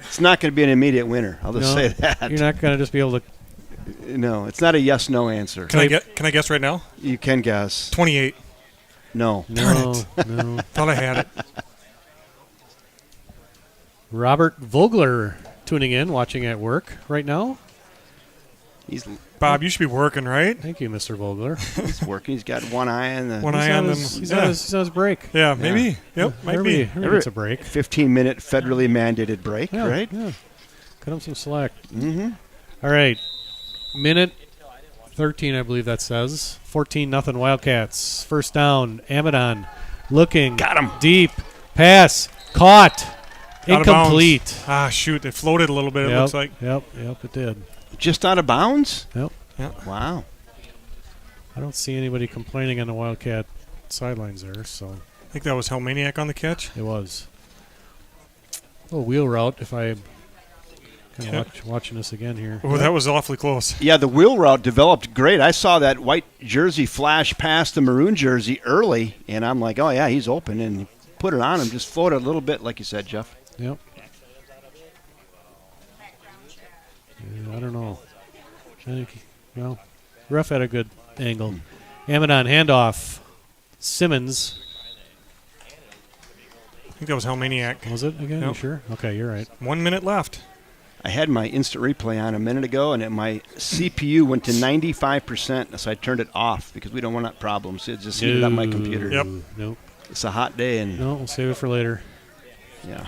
It's not going to be an immediate winner. I'll just No, say that. You're not going to just be able to. No, it's not a yes/no answer. Can I guess right now? You can guess. 28. No. No. No. Thought I had it. Robert Vogler tuning in, watching at work right now. He's Bob, you should be working, right? Thank you, Mr. Vogler. working. He's got one eye on the One eye on them. He's Yeah. on his break. Yeah, maybe. Yep, might be. Everybody gets a break. 15-minute federally mandated break, Yeah, right? Yeah. Cut him some slack. Mm-hmm. All right. Minute 13, I believe that says. 14-0 Wildcats. First down. Amadon looking. Got him. Deep. Pass. Caught. Out of bounds. Incomplete. Ah, shoot. It floated a little bit, it looks like. Yep, it did. Just out of bounds? Yep. Wow. I don't see anybody complaining on the Wildcat sidelines there, so I think that was Helmaniak on the catch. it was. A wheel route if I kind of watching this again here. Oh, that was awfully close. Yeah, the wheel route developed great. I saw that white jersey flash past the maroon jersey early, and I'm like, oh, yeah, he's open. And he put it on him, just floated a little bit, like you said, Jeff. Yep. Yeah, I don't know. I think, well, ref had a good angle. Amadon handoff. Simmons. I think that was Helmaniak. Was it again? You Yep. sure? Okay, you're right. 1 minute left. I had my instant replay on a minute ago, and my CPU went to 95%, so I turned it off because we don't want that problems. It just heated up my computer. Yep. Nope. It's a hot day, and No, we'll save it for later. yeah,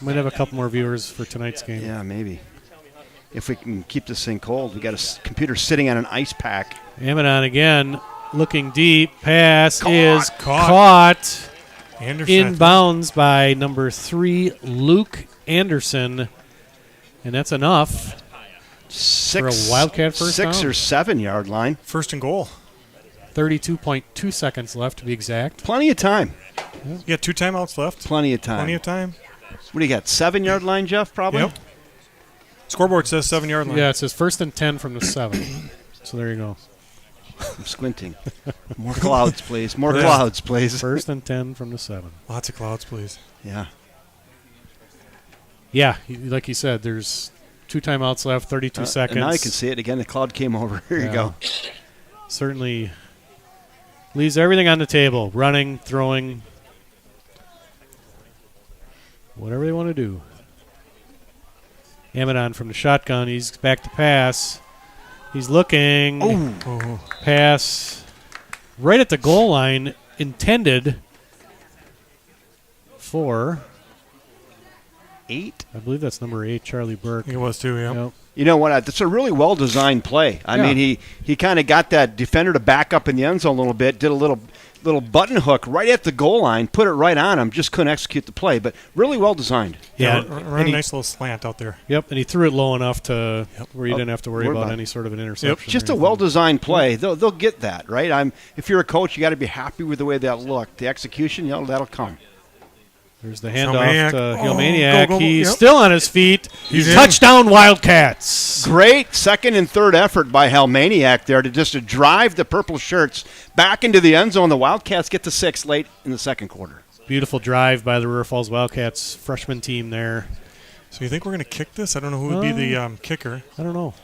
Might have a couple more viewers for tonight's game. yeah, maybe. If we can keep this thing cold, we got a computer sitting on an ice pack. Amadon again, looking deep. Pass is Caught. caught Anderson. in bounds by number 3, Luke Anderson. And that's enough. For a Wildcat first 6 down? or 7 yard line. First and goal. 32.2 seconds left to be exact. Plenty of time. You got 2 timeouts left. Plenty of time. Plenty of time. What do you got? 7 yard line, Jeff? Probably. Yep. Scoreboard says 7-yard line. Yeah, it says first and 10 from the 7. So there you go. I'm squinting. More clouds, please. More clouds, please. First and 10 from the 7. Lots of clouds, please. Yeah. Yeah, like you said, there's 2 timeouts left, 32 seconds. And now you can see it again. The cloud came over. Here you go. Certainly leaves everything on the table. Running, throwing, whatever they want to do. Amadon from the shotgun. He's back to pass. He's looking. Oh. Pass right at the goal line. Intended for, 8. I believe that's number 8, Charlie Burke. It was too, yeah. Yep. You know what? It's a really well-designed play. I Yeah. mean, he kind of got that defender to back up in the end zone a little bit, did a little button hook right at the goal line, put it right on him, just couldn't execute the play, but really well-designed. Yeah, Run a nice little slant out there. Yep, and he threw it low enough to where you Oh, didn't have to worry worry about about any sort of an interception. Just or a anything. well-designed play. They'll get that, right? If you're a coach, you got to be happy with the way that looked. The execution, that'll come. There's the handoff Helmaniak. to Oh, Helmaniak. go, He's yep. still on his feet. He's in. Touchdown, Wildcats. Great second and third effort by Helmaniak there to drive the purple shirts back into the end zone. The Wildcats get to 6 late in the second quarter. Beautiful drive by the River Falls Wildcats freshman team there. So you think we're going to kick this? I don't know who would be the kicker. I don't know.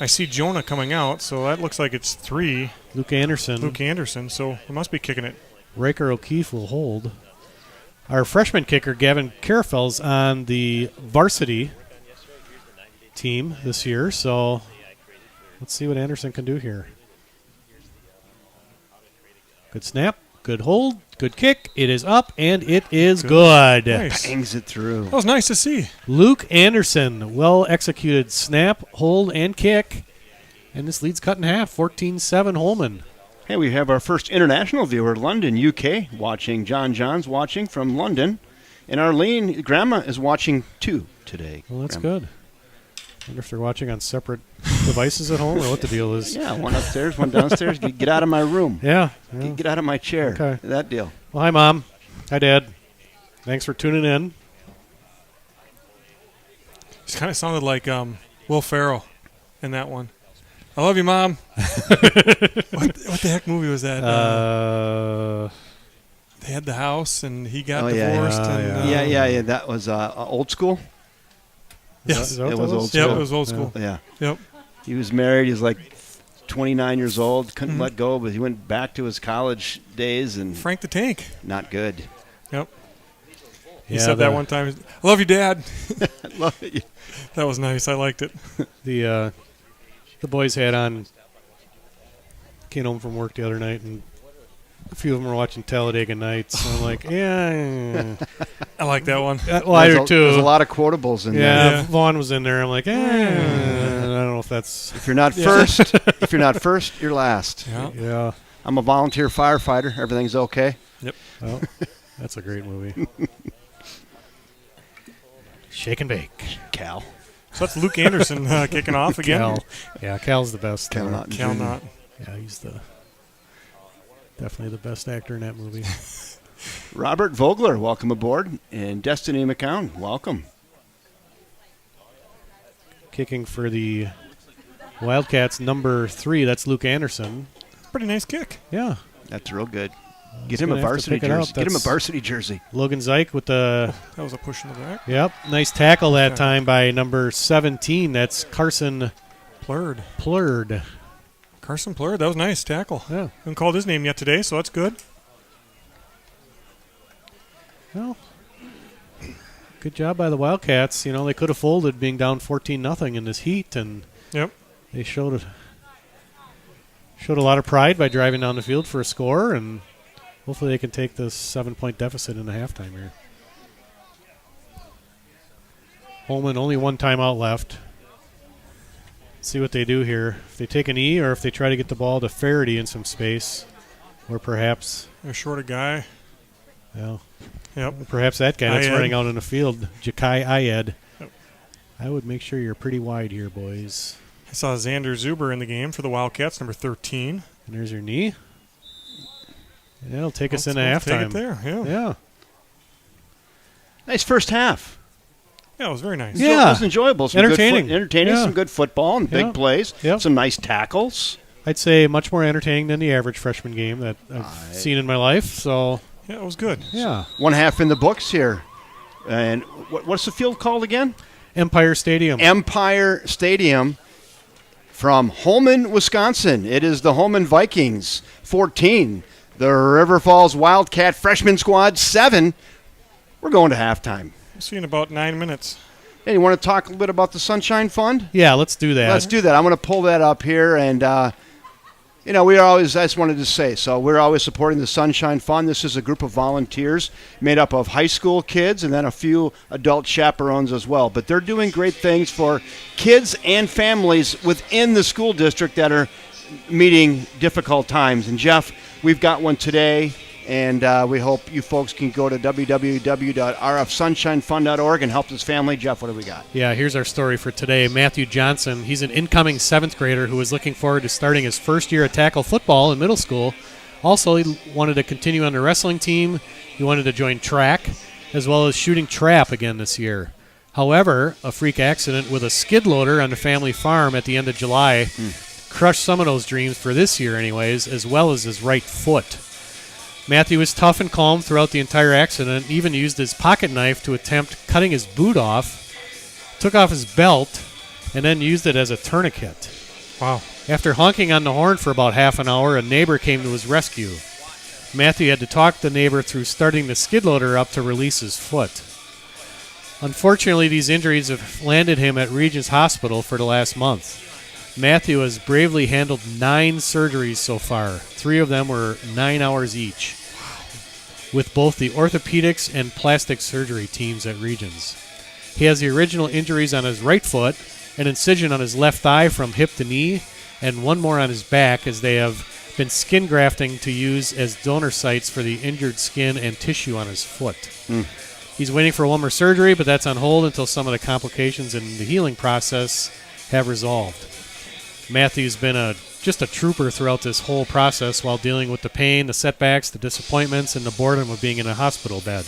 I see Jonah coming out, so that looks like it's 3. Luke Anderson. Luke Anderson, so we must be kicking it. Riker O'Keefe will hold. Our freshman kicker, Gavin Carafell's on the varsity team this year, so let's see what Anderson can do here. Good snap. Good hold. Good kick. It is up, and it is good. Nice. Bangs it through. That was nice to see. Luke Anderson, well-executed snap, hold, and kick. And this lead's cut in half, 14-7 Holmen. Hey, we have our first international viewer, London, UK, watching. John's watching from London. And Arlene, Grandma, is watching too today. Well, that's Grandma. good. I wonder if they're watching on separate devices at home or what the deal is. Yeah, one upstairs, one downstairs. Get out of my room. Yeah. Get out of my chair. Okay. That deal. Well, hi, Mom. Hi, Dad. Thanks for tuning in. He kind of sounded like Will Ferrell in that one. I love you, Mom. what the heck movie was that? They had the house, and he got divorced. Yeah. That was Old School. Yes. Is that what It that was Old Yeah, School. it was Old School. Yeah. Yep. He was married. He was like 29 years old. Couldn't let go, but he went back to his college days and Frank the Tank. not good. Yep. He Yeah, said that one time. I love you, Dad. I love it. That was nice. I liked it. The boys had on, came home from work the other night, and a few of them were watching Talladega Nights. And I'm like, yeah. I like that one. Well, I do too. There's a lot of quotables in there. Yeah, Vaughn was in there. I'm like, I don't know if that's. If you're not first, you're last. Yeah. Yeah. I'm a volunteer firefighter. Everything's okay. Yep. Well, that's a great movie. Shake and bake. Cal. So that's Luke Anderson kicking off again. Cal. Yeah, Cal's the best. Cal Naughton Cal Jr. Knott. Yeah, he's definitely the best actor in that movie. Robert Vogler, welcome aboard. And Destiny McCown, welcome. Kicking for the Wildcats, number 3. That's Luke Anderson. Pretty nice kick. Yeah. That's real good. Get He's him a gonna have to varsity pick it out. jersey. Get him a That's- varsity jersey. Logan Zeich with the That was a push in the back. nice tackle that Okay. time by number 17. That's Carson Plurd. Plurd. Carson Plurd. That was nice tackle. Yeah. Haven't called his name yet today, so that's good. Well, good job by the Wildcats. You know, they could have folded being down 14-0 in this heat, and Yep. they showed a lot of pride by driving down the field for a score, and hopefully they can take this 7-point deficit into halftime here. Holmen only one timeout left. See what they do here. If they take an E or if they try to get the ball to Faraday in some space, or perhaps, They're short a guy. well, Yep. perhaps that guy that's Ayed. running out in the field, Jakai Ayed. Yep. I would make sure you're pretty wide here, boys. I saw Xander Zuber in the game for the Wildcats, number 13. And there's your knee. Yeah, it'll take us into Let's halftime. Take it there. Yeah. Yeah. Nice first half. Yeah, it was very nice. Yeah. It was enjoyable. Some Entertaining. Entertaining, Yeah. some good football and Yeah. big plays. Yep. Some nice tackles. I'd say much more entertaining than the average freshman game that I've seen in my life. So, Yeah, it was good. yeah. One half in the books here. And what's the field called again? Empire Stadium. Empire Stadium from Holmen, Wisconsin. It is the Holmen Vikings 14. The River Falls Wildcat freshman squad 7. We're going to halftime. We'll see you in about 9 minutes. Hey, you want to talk a little bit about the Sunshine Fund? Yeah, let's do that. Let's do that. I'm going to pull that up here. And, we are always, I just wanted to say, so we're always supporting the Sunshine Fund. This is a group of volunteers made up of high school kids and then a few adult chaperones as well. But they're doing great things for kids and families within the school district that are meeting difficult times. And, Jeff, we've got one today. And we hope you folks can go to www.rfsunshinefund.org and help this family. Jeff, what do we got? Yeah, here's our story for today. Matthew Johnson, he's an incoming 7th grader who is looking forward to starting his first year at tackle football in middle school. Also, he wanted to continue on the wrestling team. He wanted to join track, as well as shooting trap again this year. However, a freak accident with a skid loader on the family farm at the end of July crushed some of those dreams for this year anyways, as well as his right foot. Matthew was tough and calm throughout the entire accident, even used his pocket knife to attempt cutting his boot off, took off his belt, and then used it as a tourniquet. Wow. After honking on the horn for about half an hour, a neighbor came to his rescue. Matthew had to talk the neighbor through starting the skid loader up to release his foot. Unfortunately, these injuries have landed him at Regis Hospital for the last month. Matthew has bravely handled 9 surgeries so far. 3 of them were 9 hours each. with both the orthopedics and plastic surgery teams at Regions. He has the original injuries on his right foot, an incision on his left thigh from hip to knee, and one more on his back, as they have been skin grafting to use as donor sites for the injured skin and tissue on his foot. He's waiting for one more surgery, but that's on hold until some of the complications in the healing process have resolved. Matthew's been just a trooper throughout this whole process while dealing with the pain, the setbacks, the disappointments, and the boredom of being in a hospital bed.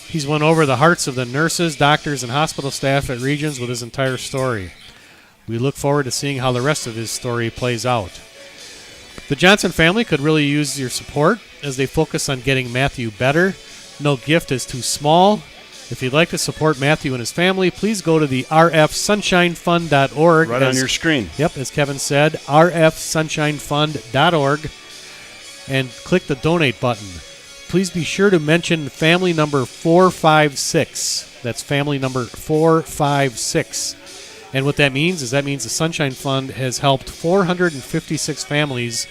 He's won over the hearts of the nurses, doctors, and hospital staff at Regions with his entire story. We look forward to seeing how the rest of his story plays out. The Johnson family could really use your support as they focus on getting Matthew better. No gift is too small. If you'd like to support Matthew and his family, please go to the rfsunshinefund.org. Right on your screen. Yep, as Kevin said, rfsunshinefund.org, and click the donate button. Please be sure to mention family number 456. That's family number 456. And what that means is the Sunshine Fund has helped 456 families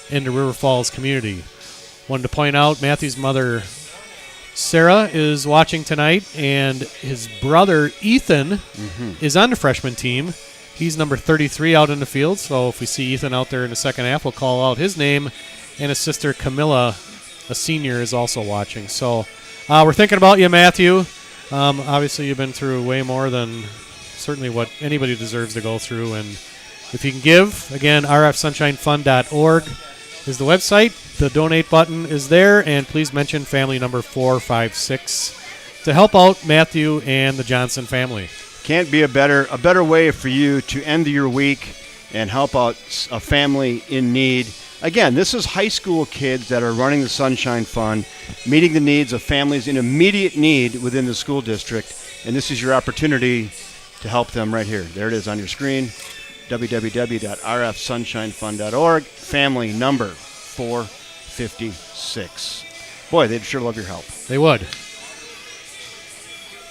in the River Falls community. Wanted to point out Matthew's mother, Sarah, is watching tonight, and his brother, Ethan, is on the freshman team. He's number 33 out in the field, so if we see Ethan out there in the second half, we'll call out his name. And his sister, Camilla, a senior, is also watching. So we're thinking about you, Matthew. Obviously, you've been through way more than certainly what anybody deserves to go through. And if you can give, again, rfsunshinefund.org is the website. The donate button is there, and please mention family number 456 to help out Matthew and the Johnson family. Can't be a better way for you to end your week and help out a family in need. Again, this is high school kids that are running the Sunshine Fund, meeting the needs of families in immediate need within the school district, and this is your opportunity to help them right here. There it is on your screen, www.rfsunshinefund.org, family number 456. Boy, they'd sure love your help. They would.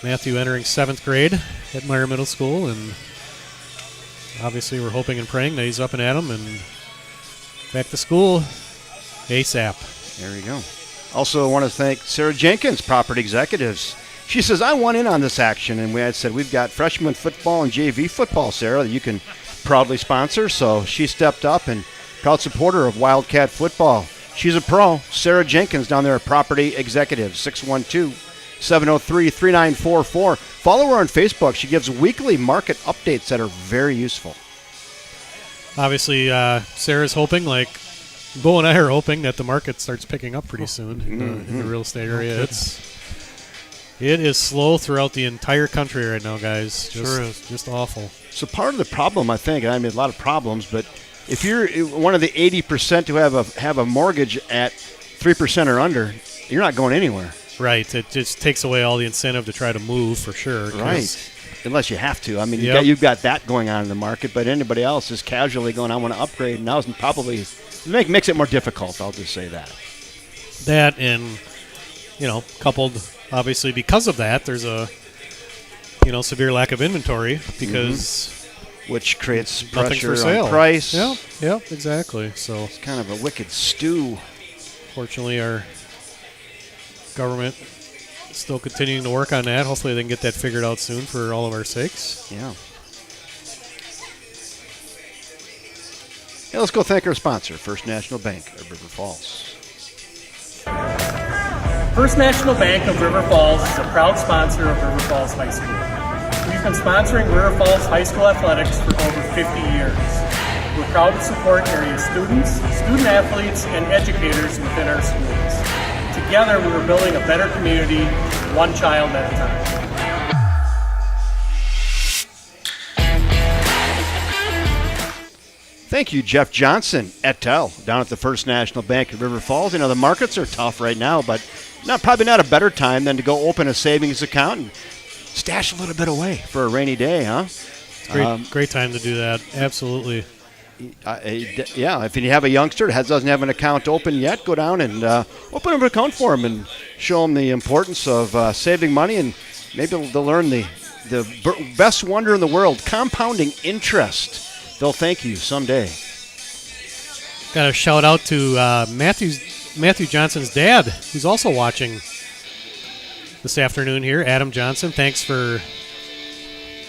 Matthew entering 7th grade at Meyer Middle School, and obviously we're hoping and praying that he's up and at 'em and back to school ASAP. There you go. Also want to thank Sarah Jenkins, Property Executives. She says, I want in on this action, and we had said we've got freshman football and JV football, Sarah, that you can proudly sponsor. So she stepped up and proud supporter of Wildcat football. She's a pro. Sarah Jenkins down there at Property Executives, 612-703-3944. Follow her on Facebook. She gives weekly market updates that are very useful. Obviously, Sarah's hoping, like Bo and I are hoping, that the market starts picking up pretty soon in the real estate area. It is slow throughout the entire country right now, guys. Sure is. Just awful. So part of the problem, I think, and I mean a lot of problems, but if you're one of the 80% who have a mortgage at 3% or under, you're not going anywhere. Right. It just takes away all the incentive to try to move, for sure. Right. Unless you have to. I mean, Yep. you've got that going on in the market, but anybody else is casually going, I want to upgrade. Now it's probably makes it more difficult. I'll just say that. That and, coupled, obviously, because of that, there's a, severe lack of inventory because which creates nothing for pressure sale. on price. Yep, exactly. So It's kind of a wicked stew. fortunately, our government is still continuing to work on that. Hopefully they can get that figured out soon for all of our sakes. Yeah. Hey, let's go thank our sponsor, First National Bank of River Falls. First National Bank of River Falls is a proud sponsor of River Falls High School. We've been sponsoring River Falls High School athletics for over 50 years. We're proud to support area students, student athletes, and educators within our schools. Together, we are building a better community, one child at a time. Thank you, Jeff Johnson, et al., down at the First National Bank of River Falls. The markets are tough right now, but probably not a better time than to go open a savings account and stash a little bit away for a rainy day, huh? Great time to do that. Absolutely. Yeah, if you have a youngster that doesn't have an account open yet, go down and open an account for them and show them the importance of saving money, and maybe they'll learn the best wonder in the world, compounding interest. They'll thank you someday. Got a shout out to Matthew's Matthew Johnson's dad, who's also watching this afternoon here, Adam Johnson. Thanks for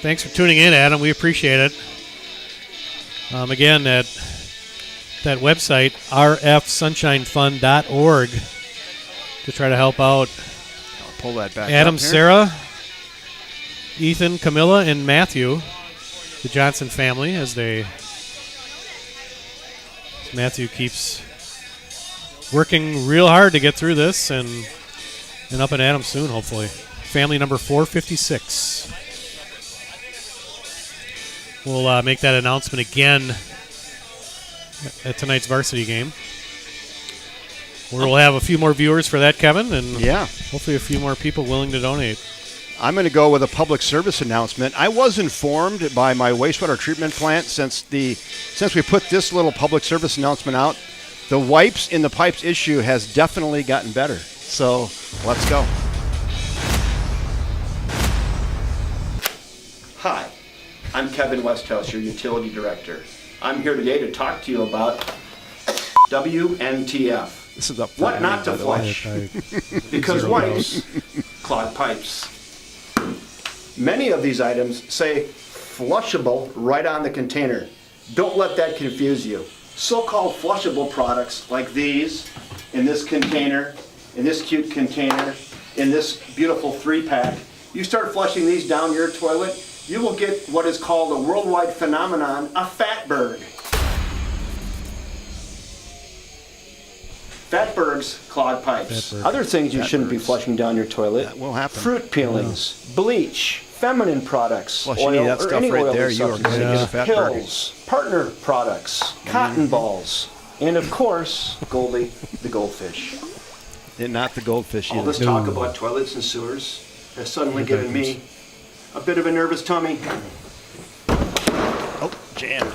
tuning in, Adam. We appreciate it. Again, that website, rfsunshinefund.org, to try to help out I'll pull that back Adam, up here. Sarah, Ethan, Camilla, and Matthew, the Johnson family, as Matthew keeps working real hard to get through this and up and Adam soon, hopefully. Family number 456. We'll make that announcement again at tonight's varsity game. We'll have a few more viewers for that, Kevin, and hopefully a few more people willing to donate. I'm going to go with a public service announcement. I was informed by my wastewater treatment plant since we put this little public service announcement out, the wipes in the pipes issue has definitely gotten better. So let's go. Hi, I'm Kevin Westhouse, your utility director. I'm here today to talk to you about WNTF. This is up for what not to flush. Because wipes clog pipes. Many of these items say flushable right on the container. Don't let that confuse you. So-called flushable products like these, in this container, in this cute container, in this beautiful 3-pack, you start flushing these down your toilet, you will get what is called a worldwide phenomenon, a fatberg. Fatbergs clog pipes. Other things you shouldn't be flushing down your toilet. That will happen. Fruit peelings, bleach, feminine products, oil, that stuff any right there, you are going to get a fatberg. Pills, partner products, cotton balls, and of course, Goldie, the goldfish. And not the goldfish either. All this talk about toilets and sewers has suddenly given me a bit of a nervous tummy. Oh, jammed.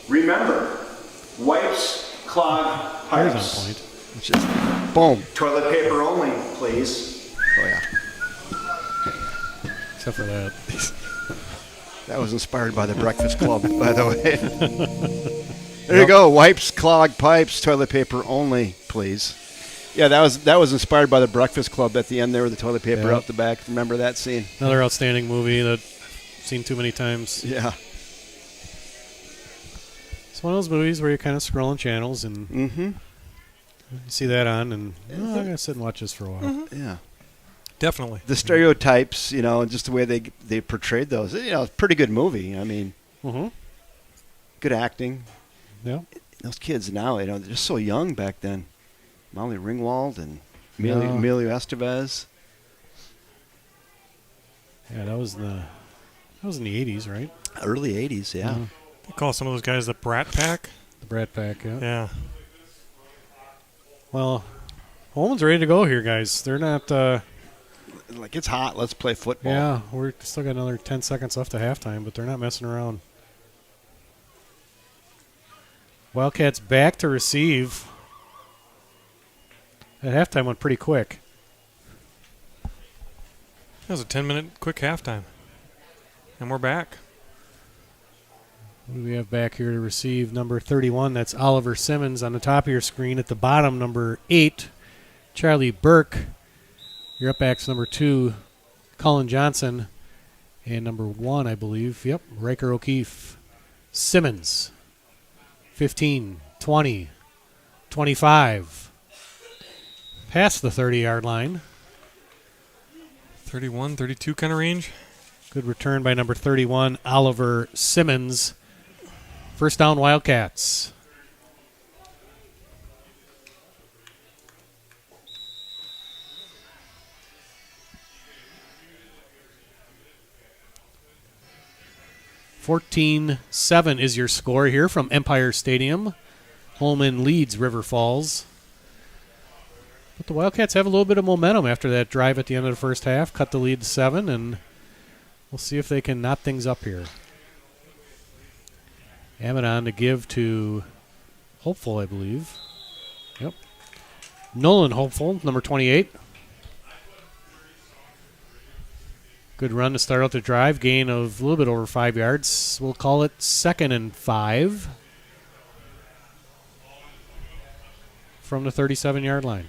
Remember, wipes clog pipes. There's on point. It's just boom. Toilet paper only, please. Oh yeah. Except for that. That was inspired by the Breakfast Club, by the way. There you go. Wipes clog pipes. Toilet paper only, please. Yeah, that was inspired by the Breakfast Club at the end there with the toilet paper out the back. Remember that scene? Another outstanding movie that I've seen too many times. Yeah. It's one of those movies where you're kind of scrolling channels and you see that on, and I'm going to sit and watch this for a while. Yeah. Definitely. The stereotypes, and just the way they portrayed those. It's a pretty good movie. I mean, good acting. Yeah. Those kids now, they're just so young back then. Molly Ringwald and Emilio Estevez. Yeah, that was in the 80s, right? Early 80s, yeah. They call some of those guys the Brat Pack. The Brat Pack, yeah. Yeah. Well, Holmen's ready to go here, guys. They're not... like, it's hot. Let's play football. Yeah, we're still got another 10 seconds left at halftime, but they're not messing around. Wildcats back to receive. At halftime went pretty quick. That was a 10-minute quick halftime. And we're back. What do we have back here to receive? Number 31, that's Oliver Simmons. On the top of your screen at the bottom, number 8, Charlie Burke. Your up backs number 2, Colin Johnson. And number 1, I believe, Riker O'Keefe. Simmons. 15, 20, 25. Past the 30-yard line. 31, 32 kind of range. Good return by number 31, Oliver Simmons. First down, Wildcats. (14-7) is your score here from Empire Stadium. Holmen leads River Falls. But the Wildcats have a little bit of momentum after that drive at the end of the first half. Cut the lead to 7, and we'll see if they can knot things up here. Amadon to give to Hopeful, I believe. Yep. Nolan Hopeful, number 28. Good run to start out the drive. Gain of a little bit over 5 yards. We'll call it 2nd and 5 from the 37-yard line.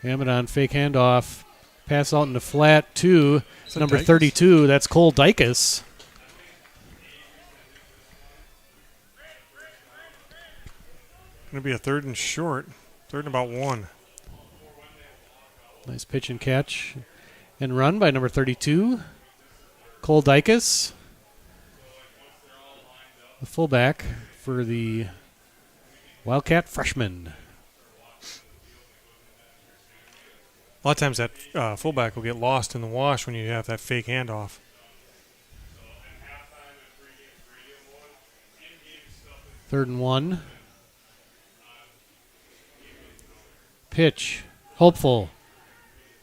Hammond on fake handoff. Pass out in the flat to number 32. That's Cole Dykus. Going to be a 3rd and short. 3rd and about 1. Nice pitch and catch and run by number 32. Cole Dykus. The fullback for the Wildcat freshman. A lot of times that fullback will get lost in the wash when you have that fake handoff. Third and 1. Pitch. Hopeful.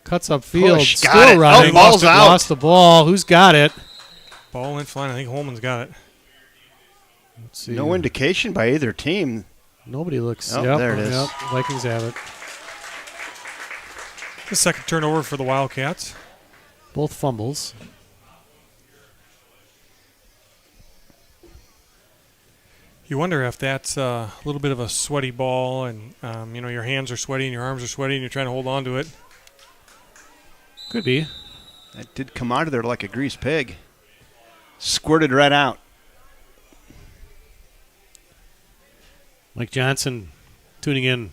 Cuts upfield. Push, Still got it. running. Oh, ball's out. Lost the ball. Who's got it? Ball went flying. I think Holman's got it. Let's see. No indication by either team. Nobody looks. Oh, Yep, there it is. Yep, Vikings have it. The 2nd turnover for the Wildcats. Both fumbles. You wonder if that's a little bit of a sweaty ball and, your hands are sweaty and your arms are sweaty and you're trying to hold on to it. Could be. That did come out of there like a greased pig. Squirted right out. Mike Johnson tuning in.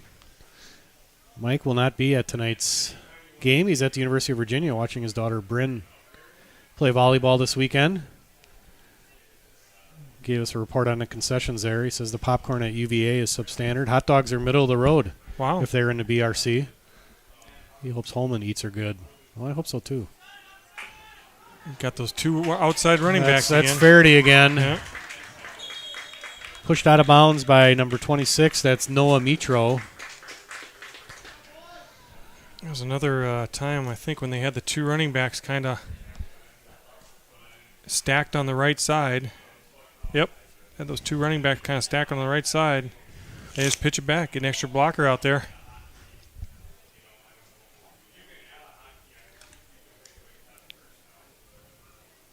Mike will not be at tonight's game. He's at the University of Virginia watching his daughter Bryn play volleyball this weekend. Gave us a report on the concessions there. He says the popcorn at UVA is substandard. Hot dogs are middle of the road. Wow. If they're in the BRC. He hopes Holmen eats are good. Well, I hope so too. Got those 2 outside running backs That's again. Faraday again. Yeah. Pushed out of bounds by number 26. That's Noah Mitro. There was another time, I think, when they had the 2 running backs kind of stacked on the right side. Yep. Had those 2 running backs kind of stacked on the right side. They just pitch it back, get an extra blocker out there.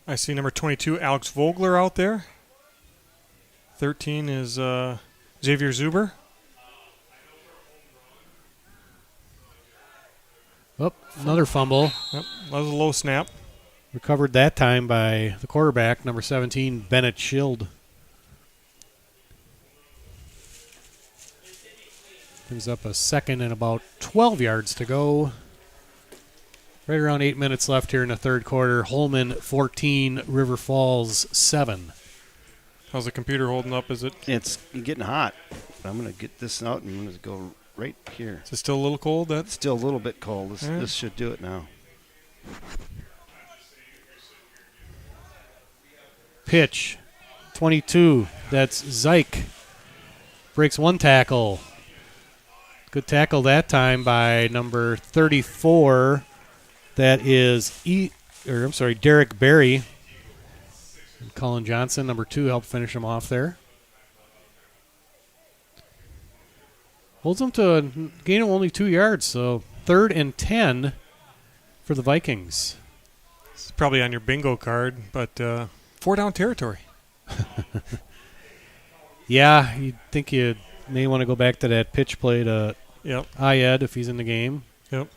I see number 22, Alex Vogler, out there. 13 is Xavier Zuber. Oh, another fumble. Yep, that was a low snap. Recovered that time by the quarterback, number 17, Bennett Schild. Brings up a 2nd and about 12 yards to go. Right around 8 minutes left here in the third quarter. Holmen 14, River Falls 7. How's the computer holding up? Is it It's getting hot. I'm going to get this out and I'm going to go right here. is it still a little cold? It's still a little bit cold. Yeah. This should do it now. Pitch. 22. That's Zyke. Breaks 1 tackle. Good tackle that time by number 34. That is Derek Berry. And Colin Johnson, number 2, helped finish him off there. Holds them to a gain of only 2 yards, so 3rd and 10 for the Vikings. It's probably on your bingo card, but 4 down territory. Yeah, you'd think you may want to go back to that pitch play to Yep. Ayed if he's in the game. Yep.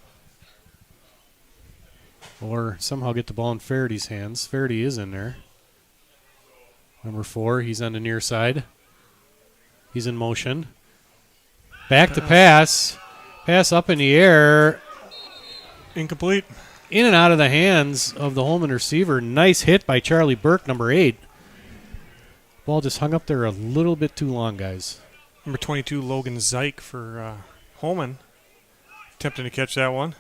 Or somehow get the ball in Faraday's hands. Faraday is in there. Number 4, he's on the near side. He's in motion. Back to pass. Pass up in the air. Incomplete. In and out of the hands of the Holmen receiver. Nice hit by Charlie Burke, number 8. Ball just hung up there a little bit too long, guys. Number 22, Logan Zyke for Holmen. Attempting to catch that one.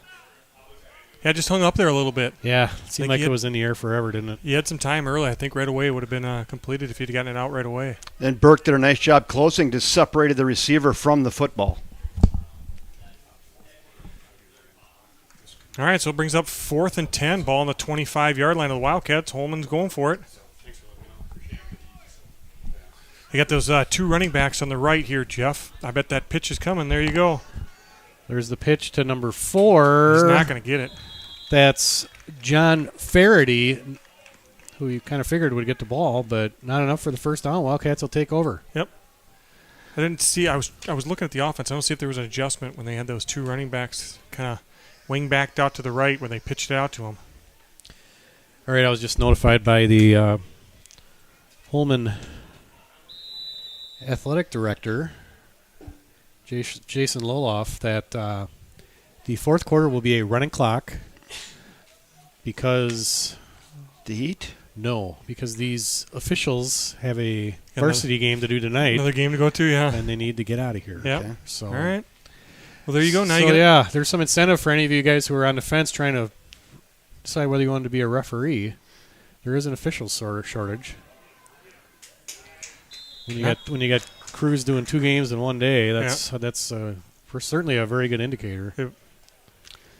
Yeah, just hung up there a little bit. Yeah, it seemed like he it had- was in the air forever, didn't it? He had some time early. I think right away it would have been completed if he'd gotten it out right away. And Burke did a nice job closing, just separated the receiver from the football. All right, so it brings up 4th and 10. Ball on the 25-yard line of the Wildcats. Holman's going for it. They got those 2 running backs on the right here, Jeff. I bet that pitch is coming. There you go. There's the pitch to number 4. He's not going to get it. That's John Faraday, who you kind of figured would get the ball, but not enough for the first down. Wildcats will take over. Yep. I didn't see. I was looking at the offense. I don't see if there was an adjustment when they had those 2 running backs kind of wing backed out to the right when they pitched it out to him. All right, I was just notified by the Holmen athletic director, Jason Loloff, that the fourth quarter will be a running clock because The Heat? No, because these officials have a varsity game to do tonight. Another game to go to, yeah. And they need to get out of here. Yep. Okay? So, all right. Well, there you go. Now so you got yeah, there's some incentive for any of you guys who are on the fence trying to decide whether you want to be a referee. There is an official shortage. When you got crews doing 2 games in one day, that's certainly a very good indicator.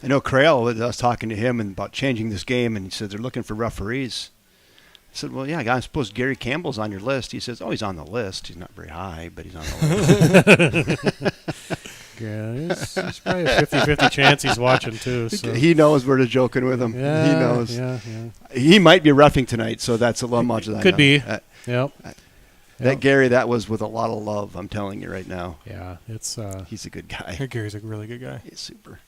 I know Crail, I was talking to him about changing this game, and he said they're looking for referees. I said, well, yeah, I suppose Gary Campbell's on your list. He says, oh, he's on the list. He's not very high, but he's on the list. Yeah, it's probably a 50-50 chance he's watching, too. So. He knows we're just joking with him. Yeah, he knows. Yeah. He might be roughing tonight, so that's a little much. Could be. Yep. That Gary, that was with a lot of love, I'm telling you right now. Yeah, it's he's a good guy. Gary's a really good guy. He's super.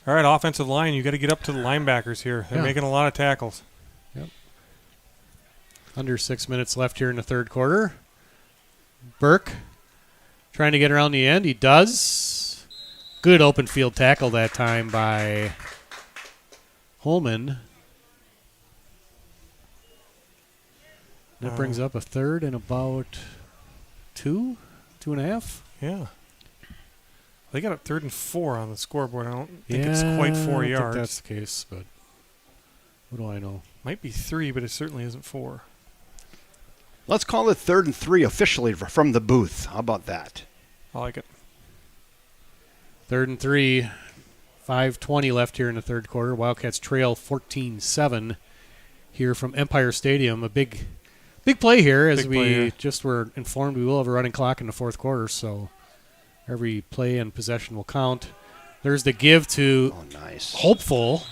All right, offensive line, you got to get up to the linebackers here. They're making a lot of tackles. Yep. Under 6 minutes left here in the third quarter. Burke trying to get around the end. He does. Good open field tackle that time by Holmen. That brings up a third and about 2.5. Yeah. They got up 3rd and 4 on the scoreboard. I don't think it's quite 4 yards. I don't think that's the case, but what do I know? Might be 3, but it certainly isn't 4. Let's call it 3rd and 3 officially from the booth. How about that? I like it. 3rd and 3. 5:20 left here in the third quarter. Wildcats trail 14-7 here from Empire Stadium. A big play here, as we just were informed we will have a running clock in the fourth quarter, so every play and possession will count. There's the give to Hopeful.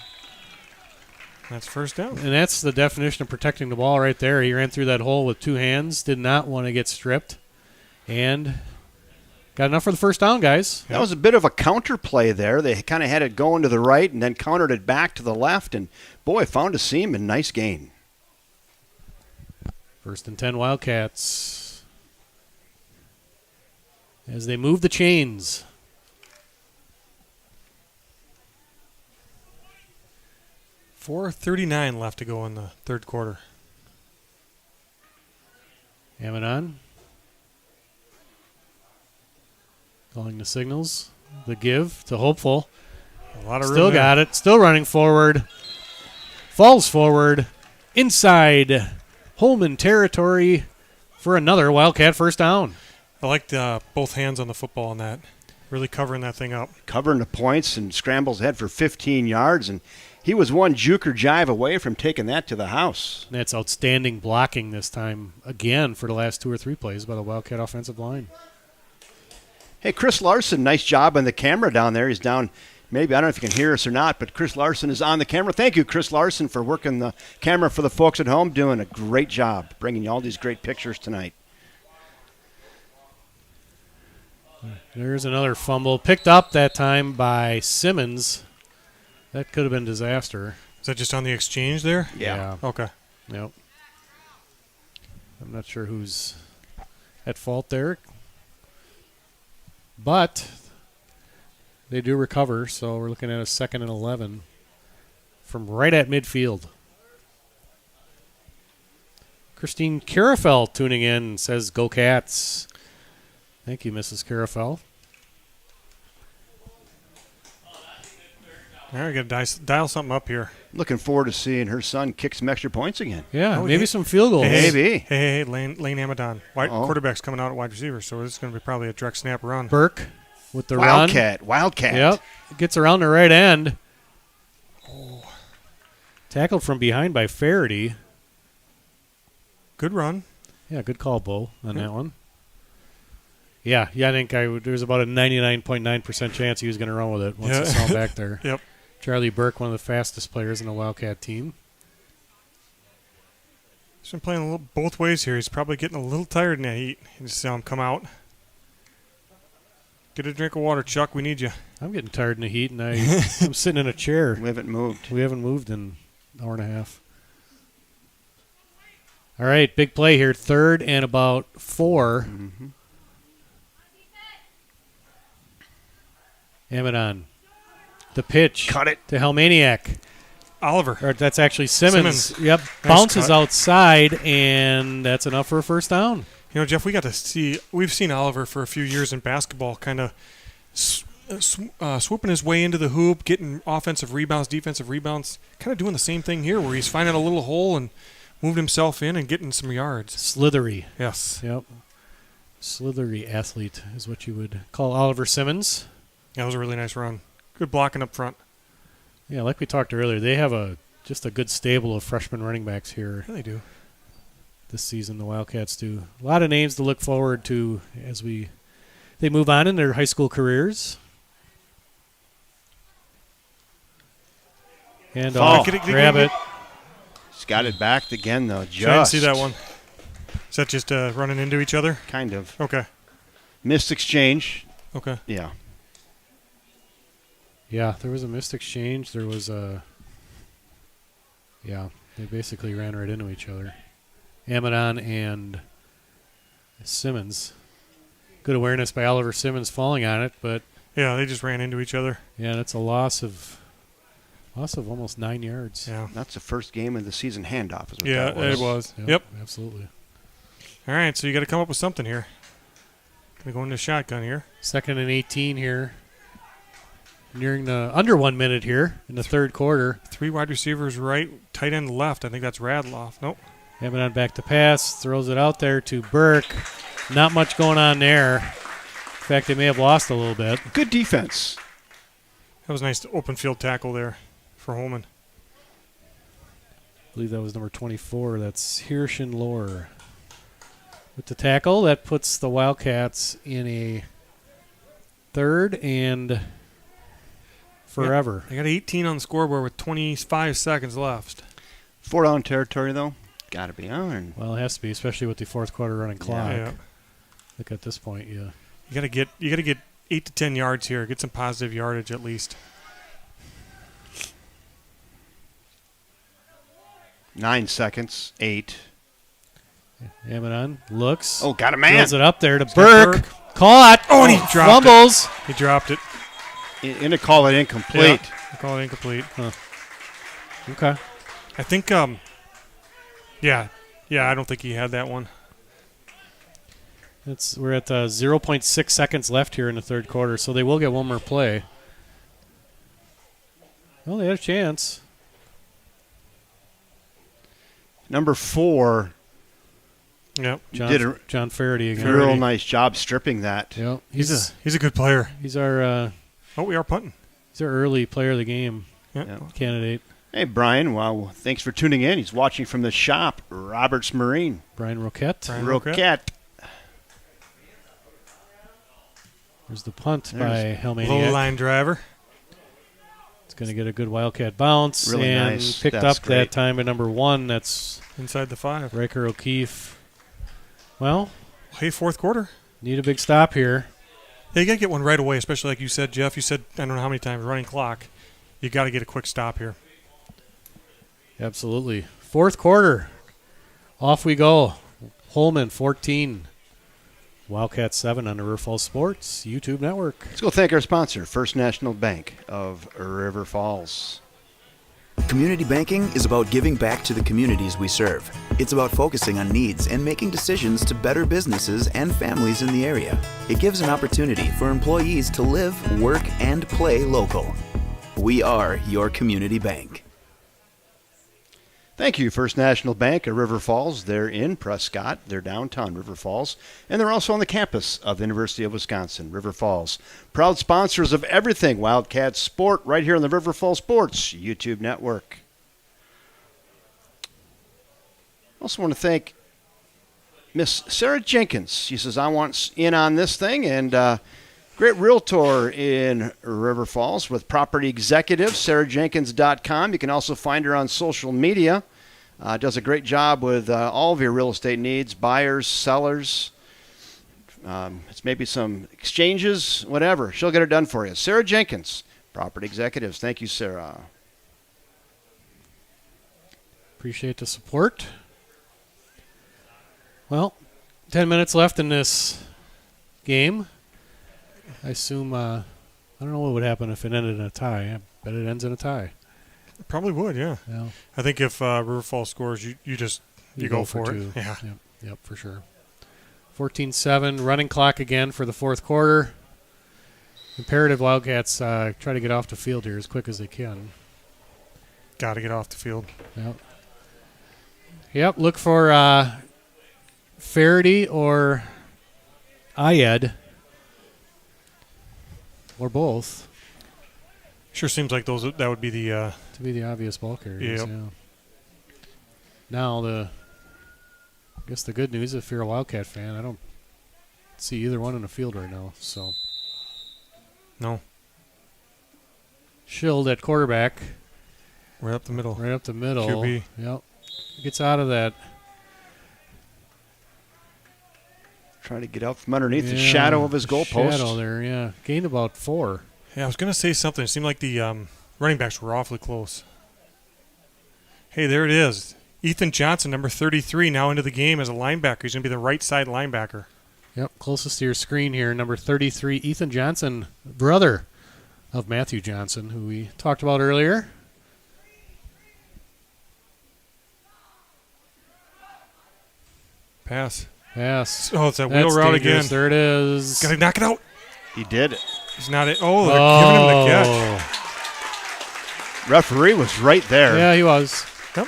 That's first down. And that's the definition of protecting the ball right there. He ran through that hole with 2 hands, did not want to get stripped, and got enough for the first down, guys. That was a bit of a counter play there. They kind of had it going to the right and then countered it back to the left, and, boy, found a seam and nice gain. 1st and 10 Wildcats as they move the chains. $4:39 left to go in the third quarter. Amanon calling the signals. The give to Hopeful. A lot of room Still there. got it. Still running forward. Falls forward. Inside Holmen territory for another Wildcat first down. I liked both hands on the football on that. Really covering that thing up. Covering the points and scrambles ahead for 15 yards, and he was one juke or jive away from taking that to the house. That's outstanding blocking this time, again, for the last 2 or 3 plays by the Wildcat offensive line. Hey, Chris Larson, nice job on the camera down there. He's down, maybe, I don't know if you can hear us or not, but Chris Larson is on the camera. Thank you, Chris Larson, for working the camera for the folks at home, doing a great job, bringing you all these great pictures tonight. There's another fumble. Picked up that time by Simmons. That could have been disaster. Is that just on the exchange there? Yeah. Okay. Yep. I'm not sure who's at fault there. But they do recover, so we're looking at a 2nd and 11 from right at midfield. Christine Carafel tuning in says, "Go Cats." Thank you, Mrs. Carafel. All right, got to dial something up here. Looking forward to seeing her son kick some extra points again. Yeah, Oh, maybe yeah. some field goals. Maybe. Hey, Lane Amadon. Uh-oh. Quarterback's coming out at wide receiver, so this is going to be probably a direct snap run. Burke with the run. Wildcat. Yep. Gets around the right end. Tackled from behind by Faraday. Good run. Yeah, good call, Bo, on that one. Yeah, I think there was about a 99.9% chance he was going to run with it once he saw him back there. Yep. Charlie Burke, one of the fastest players in the Wildcat team. He's been playing a little both ways here. He's probably getting a little tired in that heat. You just saw him come out. Get a drink of water, Chuck. We need you. I'm getting tired in the heat, and I'm sitting in a chair. We haven't moved. We haven't moved in an hour and a half. All right, big play here. 3rd and about 4. Mm-hmm. Amadon. The pitch. Cut it. To Helmaniak. Oliver. Or that's actually Simmons. Yep. Nice Bounces cut. outside, and that's enough for a first down. You know, Jeff, we've seen Oliver for a few years in basketball kind of swooping his way into the hoop, getting offensive rebounds, defensive rebounds, kind of doing the same thing here where he's finding a little hole and moving himself in and getting some yards. Slithery. Yes. Yep. Slithery athlete is what you would call Oliver Simmons. That was a really nice run. Good blocking up front. Yeah, like we talked earlier, they have just a good stable of freshman running backs here. Yeah, they do. This season, the Wildcats do. A lot of names to look forward to as they move on in their high school careers. And grab it. He's got it back again, though. I didn't see that one. Is that just running into each other? Kind of. Okay. Missed exchange. Okay. Yeah. Yeah, there was a missed exchange. There was a... Yeah, they basically ran right into each other. Amadon and Simmons. Good awareness by Oliver Simmons falling on it, but... Yeah, they just ran into each other. Yeah, that's a loss of almost 9 yards. Yeah. That's the first game of the season handoff. Is what Yeah, that was. it was. Yep. Yep. Absolutely. All right, so you got to come up with something here. Going to go into shotgun here. 2nd and 18 here. Nearing the under 1 minute here in the third quarter. 3 wide receivers right, tight end left. I think that's Radloff. Nope. Amadon back to pass. Throws it out there to Burke. Not much going on there. In fact, they may have lost a little bit. Good defense. That was a nice open field tackle there for Holmen. I believe that was number 24. That's Hirschenlohr. With the tackle, that puts the Wildcats in a 3rd and forever. They got 18 on the scoreboard with 25 seconds left. 4-down territory, though. Got to be on. Well, it has to be, especially with the fourth quarter running clock. Yeah. Look at this point, yeah. You got to get 8 to 10 yards here. Get some positive yardage at least. 9 seconds. 8. Amadon looks. Oh, got a man. Throws it up there to got Burke. Burke. Caught. Oh, and he dropped fumbles. He dropped it. In a call it incomplete. Yeah, I call it incomplete. Okay. I think, yeah, I don't think he had that one. We're at 0.6 seconds left here in the third quarter, so they will get one more play. Well, they had a chance. Number 4 Yep. John Faraday again. real nice job stripping that. Yep. He's a good player. He's our we are punting. he's our early player of the game Yeah. candidate. Hey, Brian. Well, thanks for tuning in. He's watching from the shop. Roberts Marine. Brian Roquette. Brian Roquette. There's the punt by Low Helmaniak. line driver. It's going to get a good Wildcat bounce. Really and nice. picked That's up great. that time at number 1. That's Inside the 5. Riker O'Keefe. Well, Hey, fourth quarter. need a big stop here. Yeah, you got to get one right away, especially like you said, Jeff. You said, I don't know how many times, running clock. You got to get a quick stop here. Absolutely. Fourth quarter. Off we go. Holmen 14. Wildcat 7 on the River Falls Sports YouTube network. Let's go thank our sponsor, First National Bank of River Falls. Community banking is about giving back to the communities we serve. It's about focusing on needs and making decisions to better businesses and families in the area. It gives an opportunity for employees to live, work, and play local. We are your community bank. Thank you, First National Bank of River Falls. They're in Prescott. They're downtown River Falls. And they're also on the campus of the University of Wisconsin, River Falls. Proud sponsors of everything Wildcat Sport right here on the River Falls Sports YouTube network. Also want to thank Miss Sarah Jenkins. She says, I want in on this thing. And great realtor in River Falls with property executive, sarahjenkins.com. You can also find her on social media. Does a great job with all of your real estate needs, buyers, sellers. It's maybe some exchanges, whatever. She'll get it done for you. Sarah Jenkins, property executives. Thank you, Sarah. Appreciate the support. Well, 10 minutes left in this game. I assume, I don't know what would happen if it ended in a tie. I bet it ends in a tie. Probably would, yeah. I think if River Falls scores, you go for it. Two. Yeah. Yep, for sure. 14-7, running clock again for the fourth quarter. Imperative Wildcats try to get off the field here as quick as they can. Got to get off the field. Yep, look for Faraday or Ayed. Or both. Sure seems like that would be the to be the obvious ball carriers. Yep. Yeah. Now I guess the good news, if you're a Wildcat fan, I don't see either one in the field right now. So no. Schild at quarterback. Right up the middle. QB. Yep. Gets out of that. Trying to get out from underneath the shadow of his goalpost. Shadow there, yeah. Gained about 4. Yeah, I was going to say something. It seemed like the running backs were awfully close. Hey, there it is. Ethan Johnson, number 33, now into the game as a linebacker. He's going to be the right side linebacker. Yep, closest to your screen here, number 33, Ethan Johnson, brother of Matthew Johnson, who we talked about earlier. Pass. Oh, it's that wheel route dangerous. again. There it is. Got to knock it out. He did it. He's not it. Oh, they're giving him the catch. Referee was right there. Yeah, he was. Yep.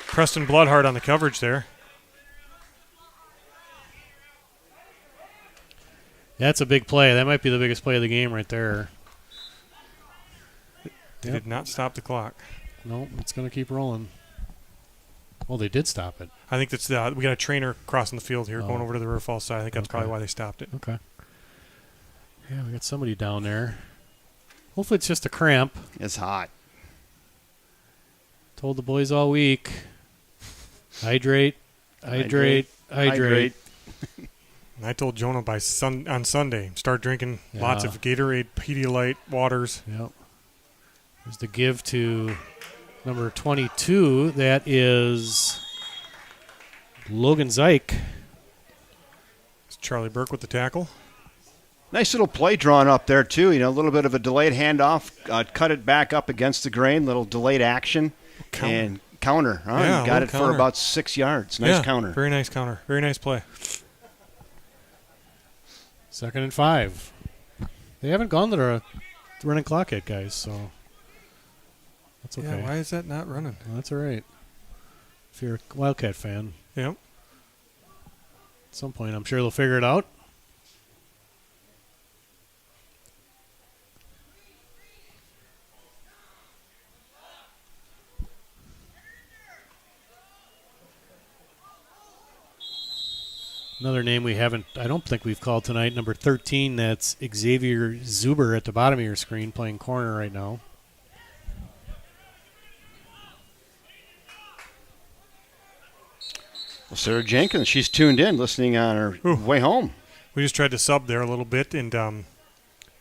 Preston Bloodhart on the coverage there. That's a big play. That might be the biggest play of the game right there. They did not stop the clock. No, it's going to keep rolling. Well, they did stop it. I think that's we got a trainer crossing the field here, going over to the River Falls side. I think that's probably why they stopped it. Okay. Yeah, we got somebody down there. Hopefully it's just a cramp. It's hot. Told the boys all week. Hydrate. Hydrate. Hydrate. And I told Jonah on Sunday, start drinking lots of Gatorade, Pedialyte, waters. Yep. There's the give to number 22. That is Logan Zeich. It's Charlie Burke with the tackle. Nice little play drawn up there, too. You know, a little bit of a delayed handoff. Cut it back up against the grain. Little delayed action. And counter. Huh? Yeah, got it counter. for about 6 yards. Nice counter. Very nice counter. Very nice play. 2nd and 5. They haven't gone to the running clock yet, guys, so that's okay. Yeah, why is that not running? Well, that's all right. If you're a Wildcat fan, Yep. at some point I'm sure they'll figure it out. Another name we haven't, I don't think we've called tonight, number 13, that's Xavier Zuber at the bottom of your screen playing corner right now. Well, Sarah Jenkins, she's tuned in, listening on her way home. We just tried to sub there a little bit, and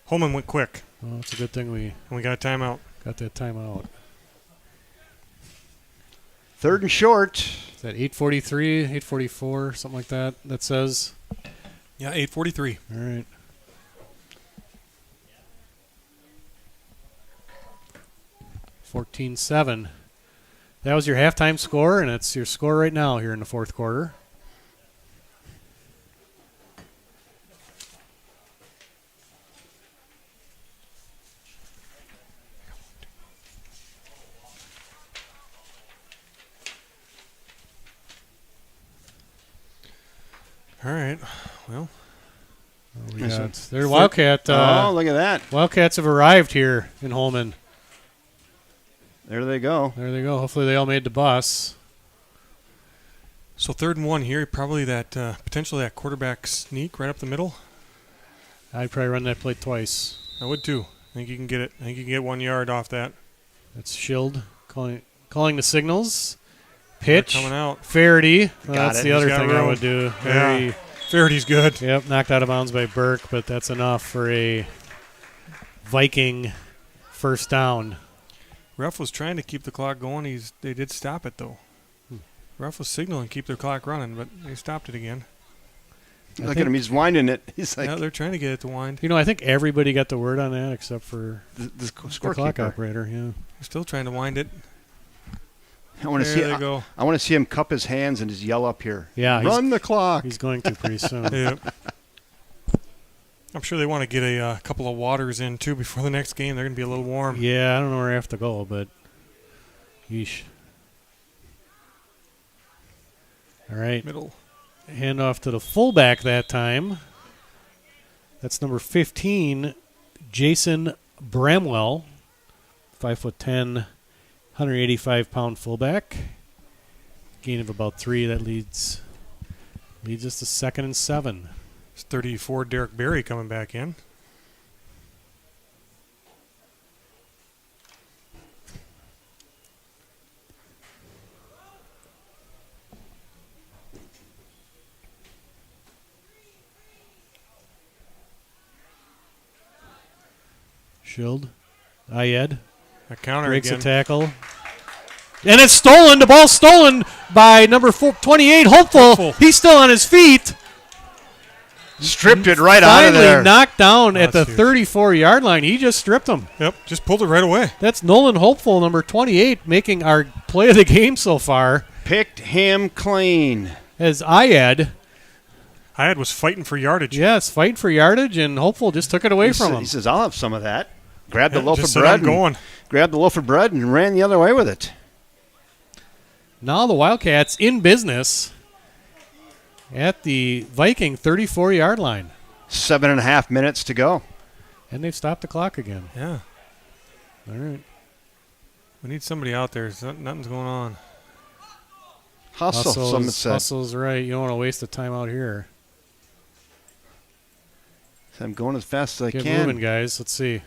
Holmen went quick. Well, it's a good thing we got a timeout. got that timeout. 3rd and short. Is that 8:43, 8:44, something like that? That says. Yeah, 8:43. All right. $14-7. That was your halftime score, and it's your score right now here in the fourth quarter. All right. Well, Their Wildcat. Oh, look at that. Wildcats have arrived here in Holmen. There they go. There they go. Hopefully they all made the bus. so 3rd and 1 here. Probably that potentially that quarterback sneak right up the middle. I'd probably run that play twice. I would too. I think you can get it. I think you can get 1 yard off that. That's Schild calling the signals. Pitch. They're coming out. Faraday. Got That's it. the He's other got thing I room. would do. Yeah. Farady's good. Yep, knocked out of bounds by Burke, but that's enough for a Viking first down. Ref was trying to keep the clock going. They did stop it though. Ref was signaling keep their clock running, but they stopped it again. Look at him. He's winding it. He's like Yeah, they're trying to get it to wind. I think everybody got the word on that except for the the clock scorekeeper. operator. Yeah. They're still trying to wind it. I want to There see. they go. I want to see him cup his hands and just yell up here. Yeah, Run the clock. He's going to pretty soon. Yeah. I'm sure they want to get a couple of waters in too before the next game. They're going to be a little warm. Yeah, I don't know where I have to go, but yeesh. All right. Middle. Hand off to the fullback that time. That's number 15, Jason Bramwell, 5'10", 185-pound fullback. Gain of about 3. That leads us to 2nd and 7. It's 34, Derek Berry coming back in. Schild. Ayed A counter breaks again. a tackle. And it's stolen. The ball's stolen by number 28, Hopeful. Hopeful. He's still on his feet. Stripped it right out of Finally there. knocked down at the That's huge. 34-yard line. He just stripped him. Yep, just pulled it right away. That's Nolan Hopeful, number 28, making our play of the game so far. Picked him clean. As Ayed, Hyatt was fighting for yardage. yes, fighting for yardage, and Hopeful just took it away from him. He says, "I'll have some of that." Grabbed the Yeah, loaf just of said, bread. "I'm going." Grabbed the loaf of bread and ran the other way with it. Now the Wildcats in business at the Viking 34-yard line. 7.5 minutes to go. And they've stopped the clock again. Yeah, All right. we need somebody out there. Nothing's going on. Hustle, someone said. Hustle's right. You don't want to waste the time out here. I'm going as fast as I Get can. moving, guys. Let's see.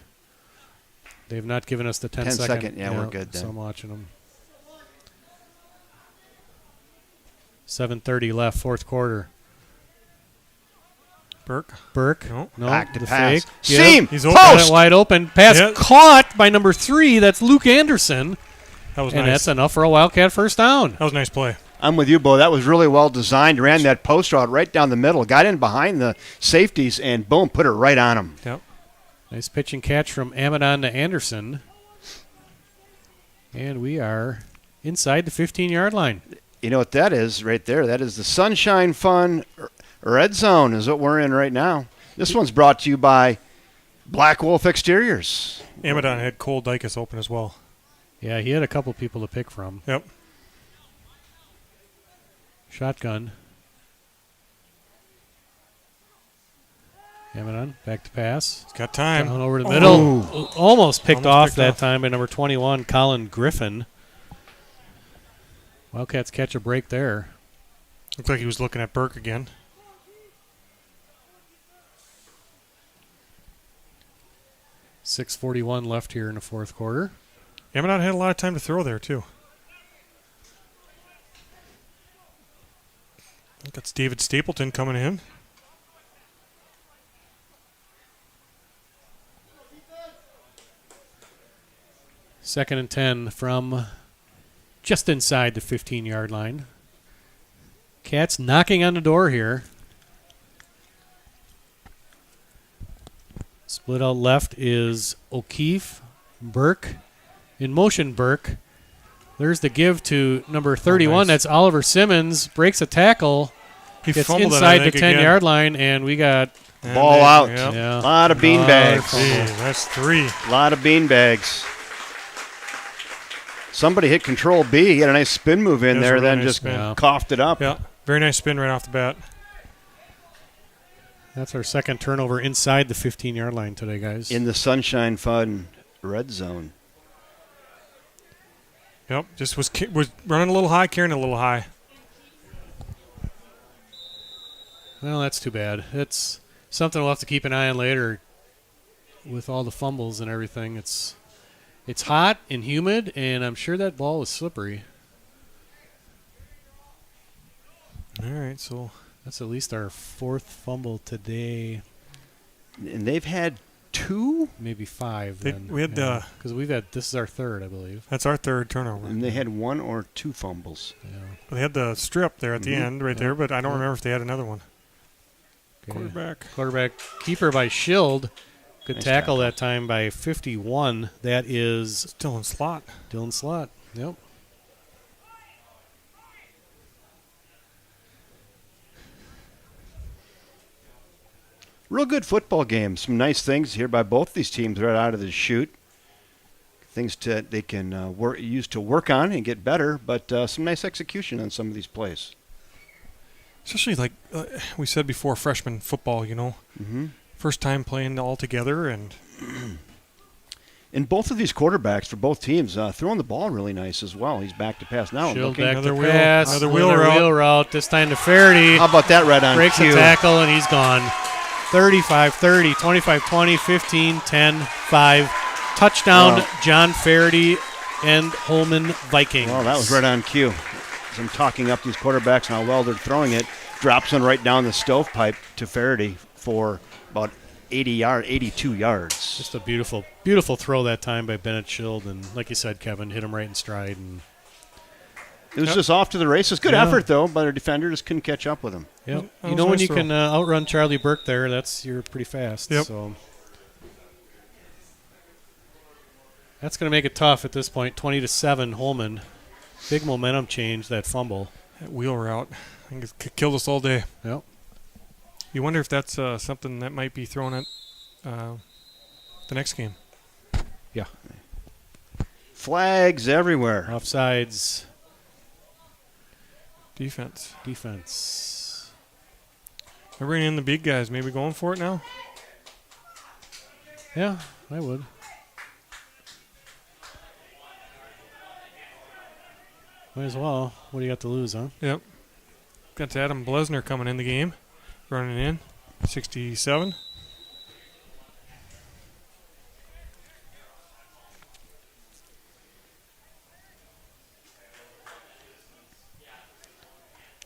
They've not given us the 10 10 second. second. Yeah, we're good So then. I'm watching them. 7:30 left, fourth quarter. Burke. No. Back to the pass. fake. Seam. He's open. Got Post. it wide open. Pass Yep. caught by number 3. That's Luke Anderson. That was And nice. that's enough for a Wildcat first down. That was a nice play. I'm with you, Bo. That was really well designed. Ran that post route right down the middle. Got in behind the safeties and boom, put it right on him. Yep. Nice pitch and catch from Amadon to Anderson. And we are inside the 15-yard line. You know what that is right there? That is the Sunshine Fun Red Zone is what we're in right now. This one's brought to you by Black Wolf Exteriors. Amadon had Cole Dykus open as well. Yeah, he had a couple people to pick from. Yep. Shotgun. Amadon, back to pass. He's got time. Down over the middle. Almost picked off that time by number 21, Colin Griffin. Wildcats catch a break there. Looks like he was looking at Burke again. .6:41 left here in the fourth quarter. Amadon had a lot of time to throw there, too. I think that's David Stapleton coming in. Second and 10 from just inside the 15-yard line. Cats knocking on the door here. Split out left is O'Keefe, Burke. In motion, Burke. There's the give to number 31. nice. That's Oliver Simmons. Breaks a tackle. He Gets fumbled inside it, I the think, 10-yard line, and we got again. Ball And out. Yep. yeah, A lot of bean bags. fumble. Gee, that's 3. A lot of bean bags. Somebody hit Control B. He had a nice spin move in That was a there, really then nice just spin. Yeah. coughed it up. Yeah, very nice spin right off the bat. That's our second turnover inside the 15-yard line today, guys. In the Sunshine Fun red zone. Yep, just was running a little high, carrying a little high. Well, that's too bad. It's something we'll have to keep an eye on later with all the fumbles and everything. It's hot and humid, and I'm sure that ball is slippery. All right, so that's at least our fourth fumble today. And they've had 2? Maybe 5. We had because this is our third, I believe. That's our third turnover. And they had 1 or 2 fumbles. Yeah. Well, they had the strip there at the end right there, but I don't remember if they had another one. Okay. Quarterback keeper by Schild. Good Nice tackle tackle that time by 51. That is Dylan Slot. Dylan Slot. Yep. Real good football game. Some nice things here by both these teams right out of the chute. Things they can use to work on and get better, but some nice execution on some of these plays. Especially like we said before, freshman football, Mm-hmm. First time playing all together. And both of these quarterbacks for both teams throwing the ball really nice as well. He's back to pass now. Schild Looking. back Another to wheel- pass. another wheel route. This time to Faraday. How about that right on Breaks cue? a tackle, and he's gone. 35-30, 25-20, 15-10-5. Touchdown, Wow. John Faraday and Holmen Vikings. Well, that was right on cue. As I'm talking up these quarterbacks and how well they're throwing it. Drops one right down the stovepipe to Faraday for about 82 yards. Just a beautiful, beautiful throw that time by Bennett Schild. And like you said, Kevin, hit him right in stride. And It was just off to the races. Good Yeah. effort, though, but our defender just couldn't catch up with him. yep. That You was know a when nice you throw. can outrun Charlie Burke there, you're pretty fast. Yep. So that's going to make it tough at this point. 20-7, Holmen. Big momentum change, that fumble. That wheel route, I think it's killed us all day. Yep. You wonder if that's something that might be thrown at the next game. Yeah. Flags everywhere. Offsides. Defense. They're bringing in the big guys. Maybe going for it now? Yeah, I would. Might as well. What do you got to lose, huh? Yep. Got Adam Blesner coming in the game. Running in. 67.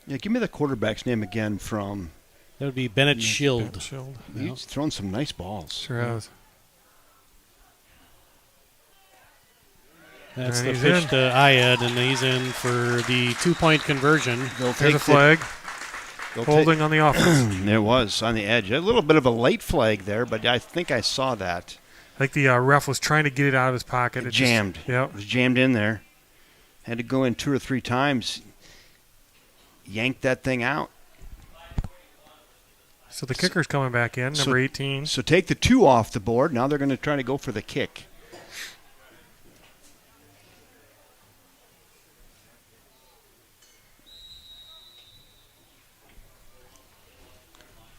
Yeah, give me the quarterback's name again from. That would be Bennett Schild. Bennett Schild. He's thrown some nice balls. Sure has. That's And the he's pitch in. to Ayed, and he's in for the 2-point conversion. They'll There's take a flag. they'll Holding on the offense. It was on the edge. A little bit of a late flag there, but I think I saw that. I think the ref was trying to get it out of his pocket. It jammed. Yep. It was jammed in there. Had to go in 2 or 3 times. Yanked that thing out. So the kicker's coming back in, number 18. So take the 2 off the board. Now they're going to try to go for the kick.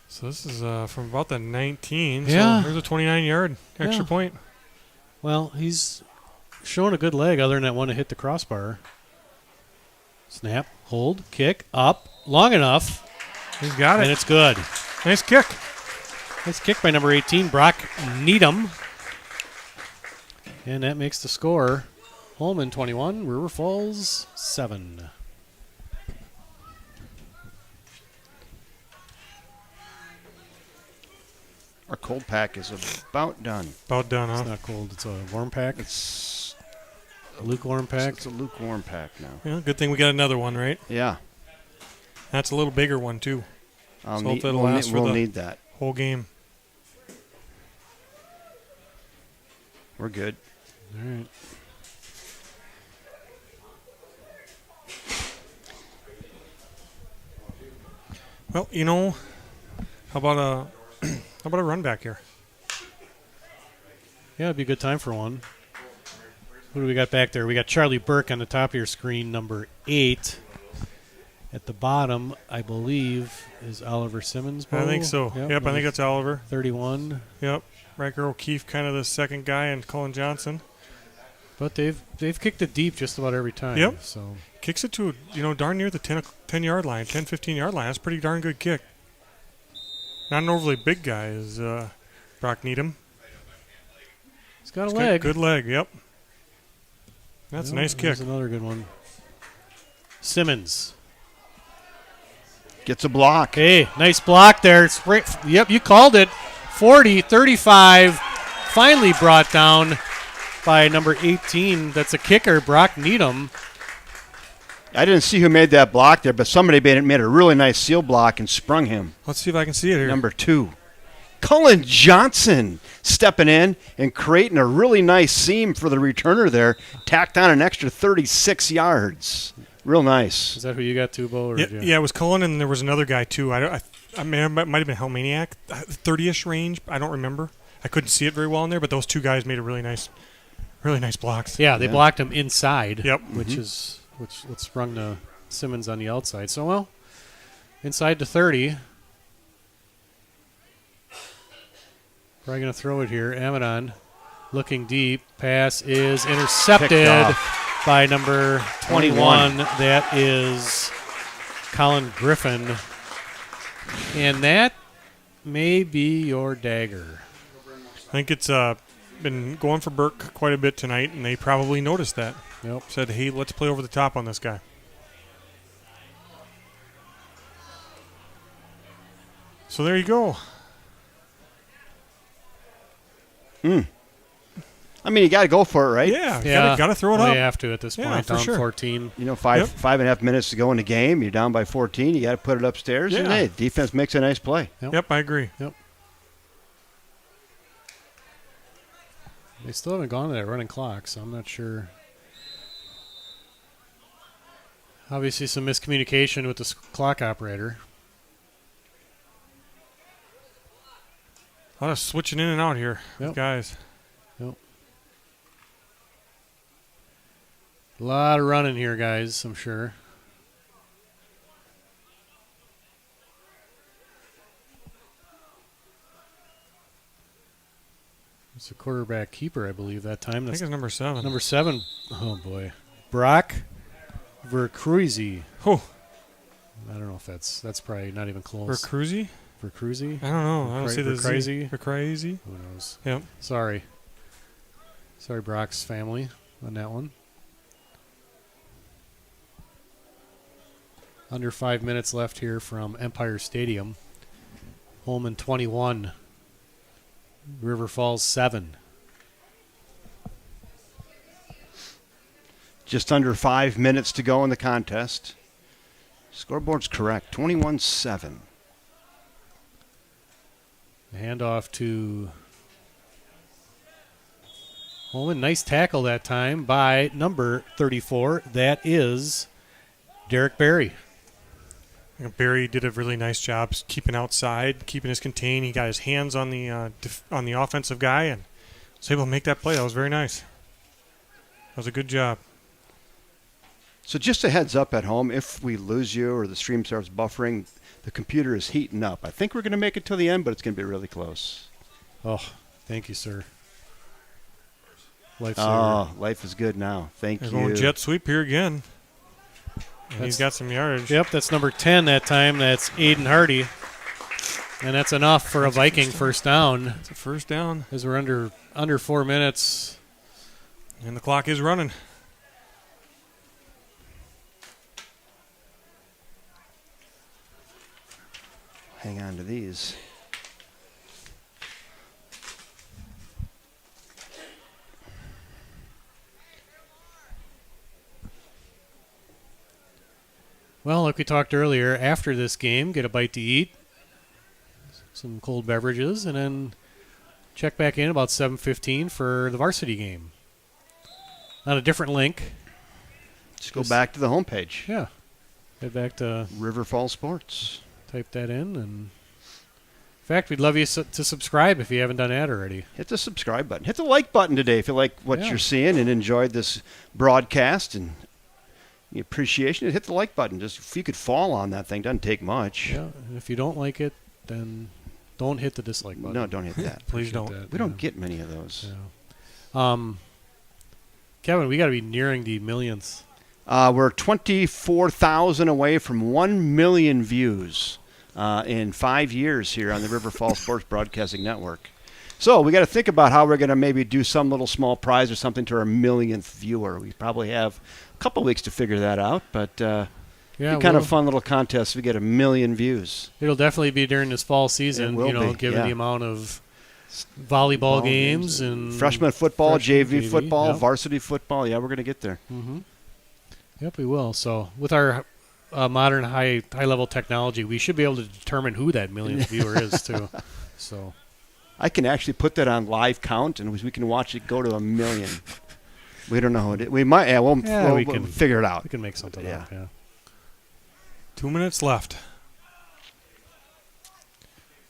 So this is from about the 19. Yeah. So there's a 29-yard extra Yeah. point. Well, he's showing a good leg other than that one to hit the crossbar. Snap, hold, kick, up, long enough, He's got and it. it's good. Nice kick. Nice kick by number 18, Brock Needham. And that makes the score Holmen 21, River Falls 7. Our cold pack is about done. About done, huh? It's not cold, it's a warm pack. It's A lukewarm pack. It's a lukewarm pack now. Yeah, good thing we got another one, right? Yeah. That's a little bigger one, too. I'll So need, it'll we'll last need, for we'll the- need that. Whole game. We're good. All right. Well, how about a run back here? Yeah, it'd be a good time for one. Who do we got back there? We got Charlie Burke on the top of your screen, number 8. At the bottom, I believe, is Oliver Simmons. I think so. Yep, I think that's Oliver. 31. Yep. Riker O'Keefe, kind of the second guy, and Colin Johnson. But they've kicked it deep just about every time. Yep. So Kicks it to, darn near the 10-yard line, 10, 15-yard line. That's a pretty darn good kick. Not an overly big guy is Brock Needham. he's got a leg. Good leg, yep. That's a nice kick. That's another good one. Simmons. Gets a block. Hey, nice block there. It's right, yep, you called it. 40, 35. Finally brought down by number 18. That's a kicker, Brock Needham. I didn't see who made that block there, but somebody made a really nice seal block and sprung him. Let's see if I can see it here. Number 2. Colin Johnson stepping in and creating a really nice seam for the returner there. Tacked on an extra 36 yards. Real nice. Is that who you got, Tubo? Or Yeah, it was Cullen, and there was another guy, too. I mean, it might have been Hellmaniac, 30-ish range. I don't remember. I couldn't see it very well in there, but those two guys made a really nice blocks. Yeah, they blocked him inside. Yep. Which sprung to Simmons on the outside. So, well, inside to 30. Probably going to throw it here. Amadon looking deep. Pass is intercepted by number 21. That is Colin Griffin. And that may be your dagger. I think it's been going for Burke quite a bit tonight, and they probably noticed that. Yep. Said, hey, let's play over the top on this guy. So there you go. I mean, you got to go for it, right? Yeah. Got to throw it up. They have to at this point. for Down sure. 14. Five and a half minutes to go in the game. You're down by 14. You got to put it upstairs. Yeah. And hey, defense makes a nice play. Yep, I agree. Yep. They still haven't gone to that running clock, so I'm not sure. Obviously, some miscommunication with the clock operator. A lot of switching in and out here, guys. Yep. A lot of running here, guys, I'm sure. It's a quarterback keeper, I believe, that time. I think it's number 7. Number 7. Oh, boy. Brock Vercruzy. Oh. I don't know if that's probably not even close. Vercruzy? Vercruzy? I don't know. I don't see the Vercrazy? Vercrazy? Who knows? Yep. Sorry, Brock's family on that one. Under 5 minutes left here from Empire Stadium. Holmen 21. River Falls 7. Just under 5 minutes to go in the contest. Scoreboard's correct. 21-7. Handoff to Holmen. Nice tackle that time by number 34. That is Derek Berry. I think Barry did a really nice job keeping outside, keeping his contain. He got his hands on the offensive guy and was able to make that play. That was very nice. That was a good job. So just a heads up at home, if we lose you or the stream starts buffering, the computer is heating up. I think we're going to make it till the end, but it's going to be really close. Oh, thank you, sir. Lifesaver. Oh, life is good now. Thank They're you. going jet sweep here again. And he's got some yardage. Yep, that's number 10 that time. That's Aiden Hardy. And that's enough for a Viking first down. It's a first down. As we're under 4 minutes. And the clock is running. Hang on to these. Well, like we talked earlier, after this game, get a bite to eat, some cold beverages, and then check back in about 7:15 for the varsity game. On a different link. Just go back to the homepage. Yeah. Head back to River Falls Sports. Type that in. And in fact, we'd love you to subscribe if you haven't done that already. Hit the subscribe button. Hit the like button today if you like what you're seeing and enjoyed this broadcast. And the appreciation, hit the like button. Just if you could fall on that thing, doesn't take much. Yeah, and if you don't like it, then don't hit the dislike button. No, don't hit that. Please don't. That, We don't get many of those. Yeah. Kevin, we got to be nearing the millionth. We're 24,000 away from 1 million views in 5 years here on the River Falls Sports Broadcasting Network. So we got to think about how we're going to maybe do some little small prize or something to our millionth viewer. We probably have a couple weeks to figure that out, but Yeah, be kind of fun little contest if we get 1 million views. It'll definitely be during this fall season, It will be, given yeah. the amount of volleyball Ball games and freshman football, freshman, JV football, yep. varsity football. Yeah, we're going to get there. Mm-hmm. Yep, we will. So with our modern high level technology, we should be able to determine who that millionth viewer is too. So I can actually put that on live count, and we can watch it go to 1 million. We don't know how it is. We might. Yeah, we'll can figure it out. We can make something up. Yeah. 2 minutes left.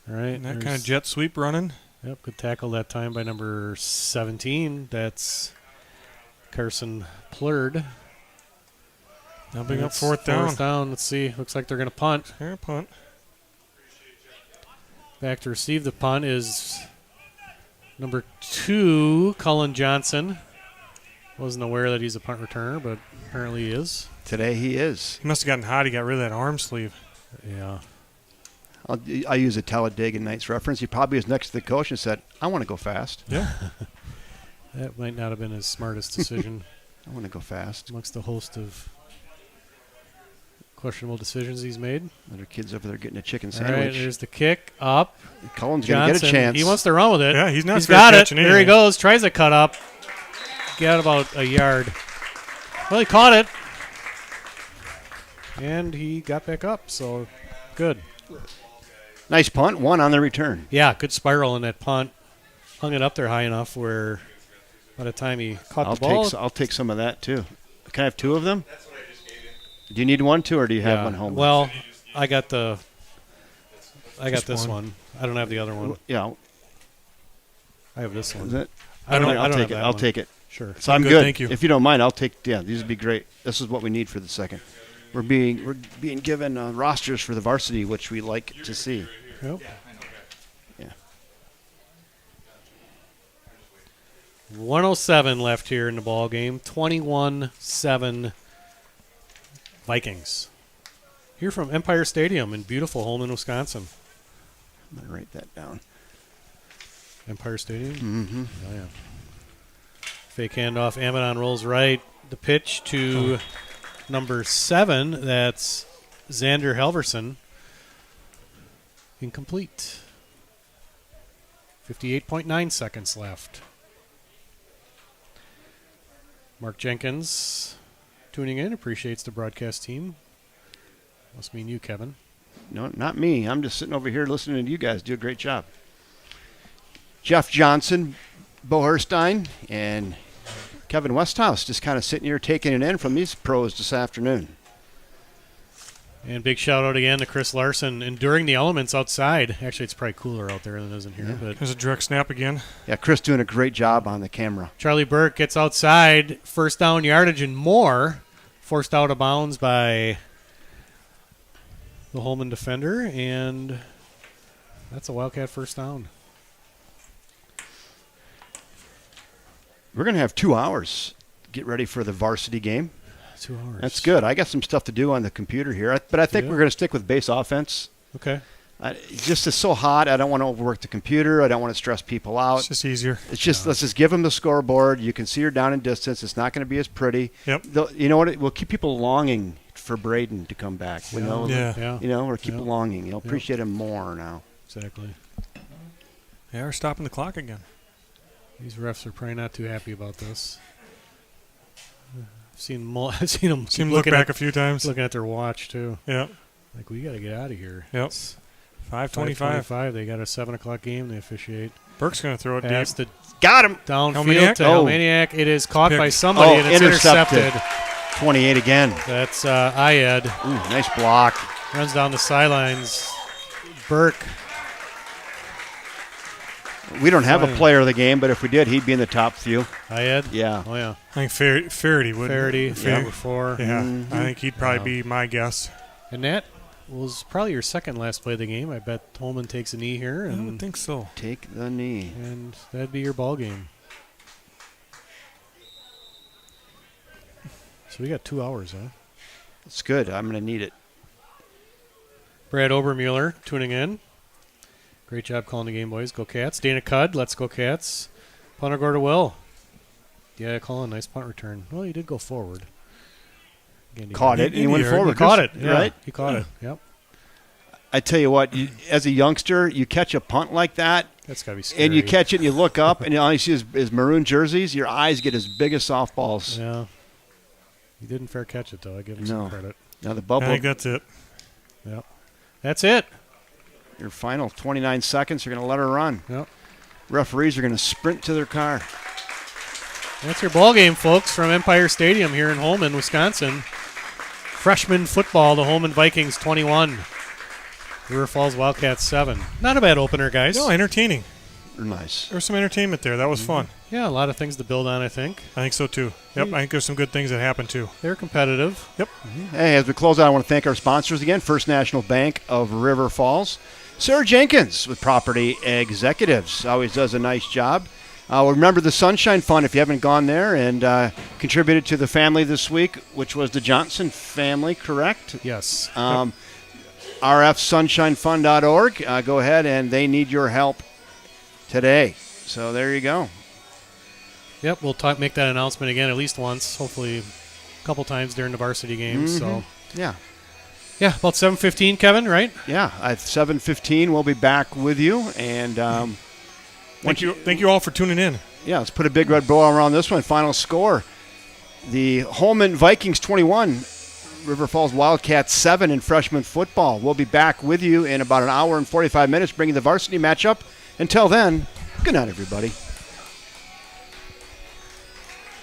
All right. And that kind there's- of jet sweep running. Yep, good tackle that time by number 17. That's Carson Plurd. Now bring up That's fourth down. Fourth down. Let's see. Looks like they're going to punt. Here, punt. Back to receive the punt is number 2, Cullen Johnson. Wasn't aware that he's a punt returner, but apparently he is. Today he is. He must have gotten hot. He got rid of that arm sleeve. Yeah. I use a Talladega Nights reference. He probably was next to the coach and said, I want to go fast. Yeah. That might not have been his smartest decision I want to go fast. amongst the host of questionable decisions he's made. Other kids over there getting a chicken All right, sandwich. there's the kick up. Cullen's going to get a Johnson, chance. he wants to run with it. Yeah, he's not He's scared got of it. catching There he anything. goes. Tries to cut up. Got about a yard. Well, he caught it. And he got back up, so good. Nice punt. One on the return. Yeah, good spiral in that punt. Hung it up there high enough where by the time he caught the ball. I'll take some of that, too. Can I have 2 of them? Do you need one, too, or do you have one home? Well, I got this one. one. I don't have the other one. Yeah. I have this one. Is it? I don't I'll have take it. that I'll one. take it. Sure. So I'm Good, good. thank you. If you don't mind, I'll take. Yeah, these would be great. This is what we need for the second. We're being given rosters for the varsity, which we like to see. Yep. Yeah. 107 left here in the ball game. 21-7 Vikings. Here from Empire Stadium in beautiful Holmen, Wisconsin. I'm gonna write that down. Empire Stadium. Mm-hmm. Oh yeah. Fake handoff. Amadon rolls right. The pitch to number 7. That's Xander Halverson. Incomplete. 58.9 seconds left. Mark Jenkins tuning in. Appreciates the broadcast team. Must mean you, Kevin. No, not me. I'm just sitting over here listening to you guys do a great job. Jeff Johnson, Bo Herstein, and Kevin Westhouse just kind of sitting here taking it in from these pros this afternoon. And big shout out again to Chris Larson enduring the elements outside. Actually, it's probably cooler out there than it is in here. Yeah. But There's a direct snap again. Yeah, Chris doing a great job on the camera. Charlie Burke gets outside, first down yardage and more. Forced out of bounds by the Holmen defender, and that's a Wildcat first down. We're going to have 2 hours to get ready for the varsity game. 2 hours. That's good. I got some stuff to do on the computer here, but I think Yeah. we're going to stick with base offense. Okay. Just it's so hot. I don't want to overwork the computer. I don't want to stress people out. It's just easier. It's just let's just give them the scoreboard. You can see her down in distance. It's not going to be as pretty. Yep. You know what? It will keep people longing for Braden to come back. You know. Yeah. Yeah. You know, or keep Yeah. longing. You'll Yeah. appreciate him more now. Exactly. Yeah, we're stopping the clock again. These refs are probably not too happy about this. I've seen them Seen him look back a few times. looking at their watch too. Yep. Like, we got to get out of here. Yep. It's 5:25. 5:25. They got a 7 o'clock game. They officiate. Burke's going to throw it Pass deep. to Got him. downfield Helmaniak? to Oh. Helmaniak. It is caught Picked. by somebody, and it's intercepted. 28 again. That's Ayed. Ooh, nice block. Runs down the sidelines. Burke We don't have a player of the game, but if we did, he'd be in the top few. Ayed? Yeah. Oh, yeah. I think Faraday would. Faraday, number 4. Yeah, I think he'd probably be my guess. And that was probably your second last play of the game. I bet Holmen takes a knee here. I And, don't think so. Take the knee. and that'd be your ball game. So we got 2 hours, huh? It's good. I'm going to need it. Brad Obermueller tuning in. Great job calling the game, boys. Go Cats. Dana Cudd, let's go Cats. Punter go to Will. Yeah, Colin, nice punt return. Well, he did go forward. Again, Caught it. He went forward. He caught it. Yeah, Right? he caught it. Yep. I tell you what, as a youngster, you catch a punt like that, That's got to be scary. and you catch it and you look up, and all you see is maroon jerseys. Your eyes get as big as softballs. Yeah. He didn't fair catch it, though. I give him some credit. Now the I bubble, think that's it. Yep. That's it. your final 29 seconds, you're going to let her run. Yep. Referees are going to sprint to their car. That's your ball game, folks, from Empire Stadium here in Holmen, Wisconsin. Freshman football, the Holmen Vikings 21. River Falls Wildcats 7. Not a bad opener, guys. No, entertaining. Nice. There was some entertainment there. That was fun. Yeah, a lot of things to build on, I think. I think so, too. Yep, I think there's some good things that happened, too. They're competitive. Yep. Hey, as we close out, I want to thank our sponsors again. First National Bank of River Falls. Sarah Jenkins with Property Executives. Always does a nice job. Remember the Sunshine Fund if you haven't gone there, and contributed to the family this week, which was the Johnson family, correct? Yes. rfsunshinefund.org. Go ahead, and they need your help today. So there you go. Yep, we'll make that announcement again at least once, hopefully a couple times during the varsity games. So Yeah. yeah, about 7:15, Kevin, right? Yeah. At 7:15, we'll be back with you. And Thank you all for tuning in. yeah, let's put a big red bow around this one. Final score. The Holmen Vikings 21, River Falls Wildcats 7 in freshman football. We'll be back with you in about an hour and 45 minutes bringing the varsity matchup. Until then, good night, everybody.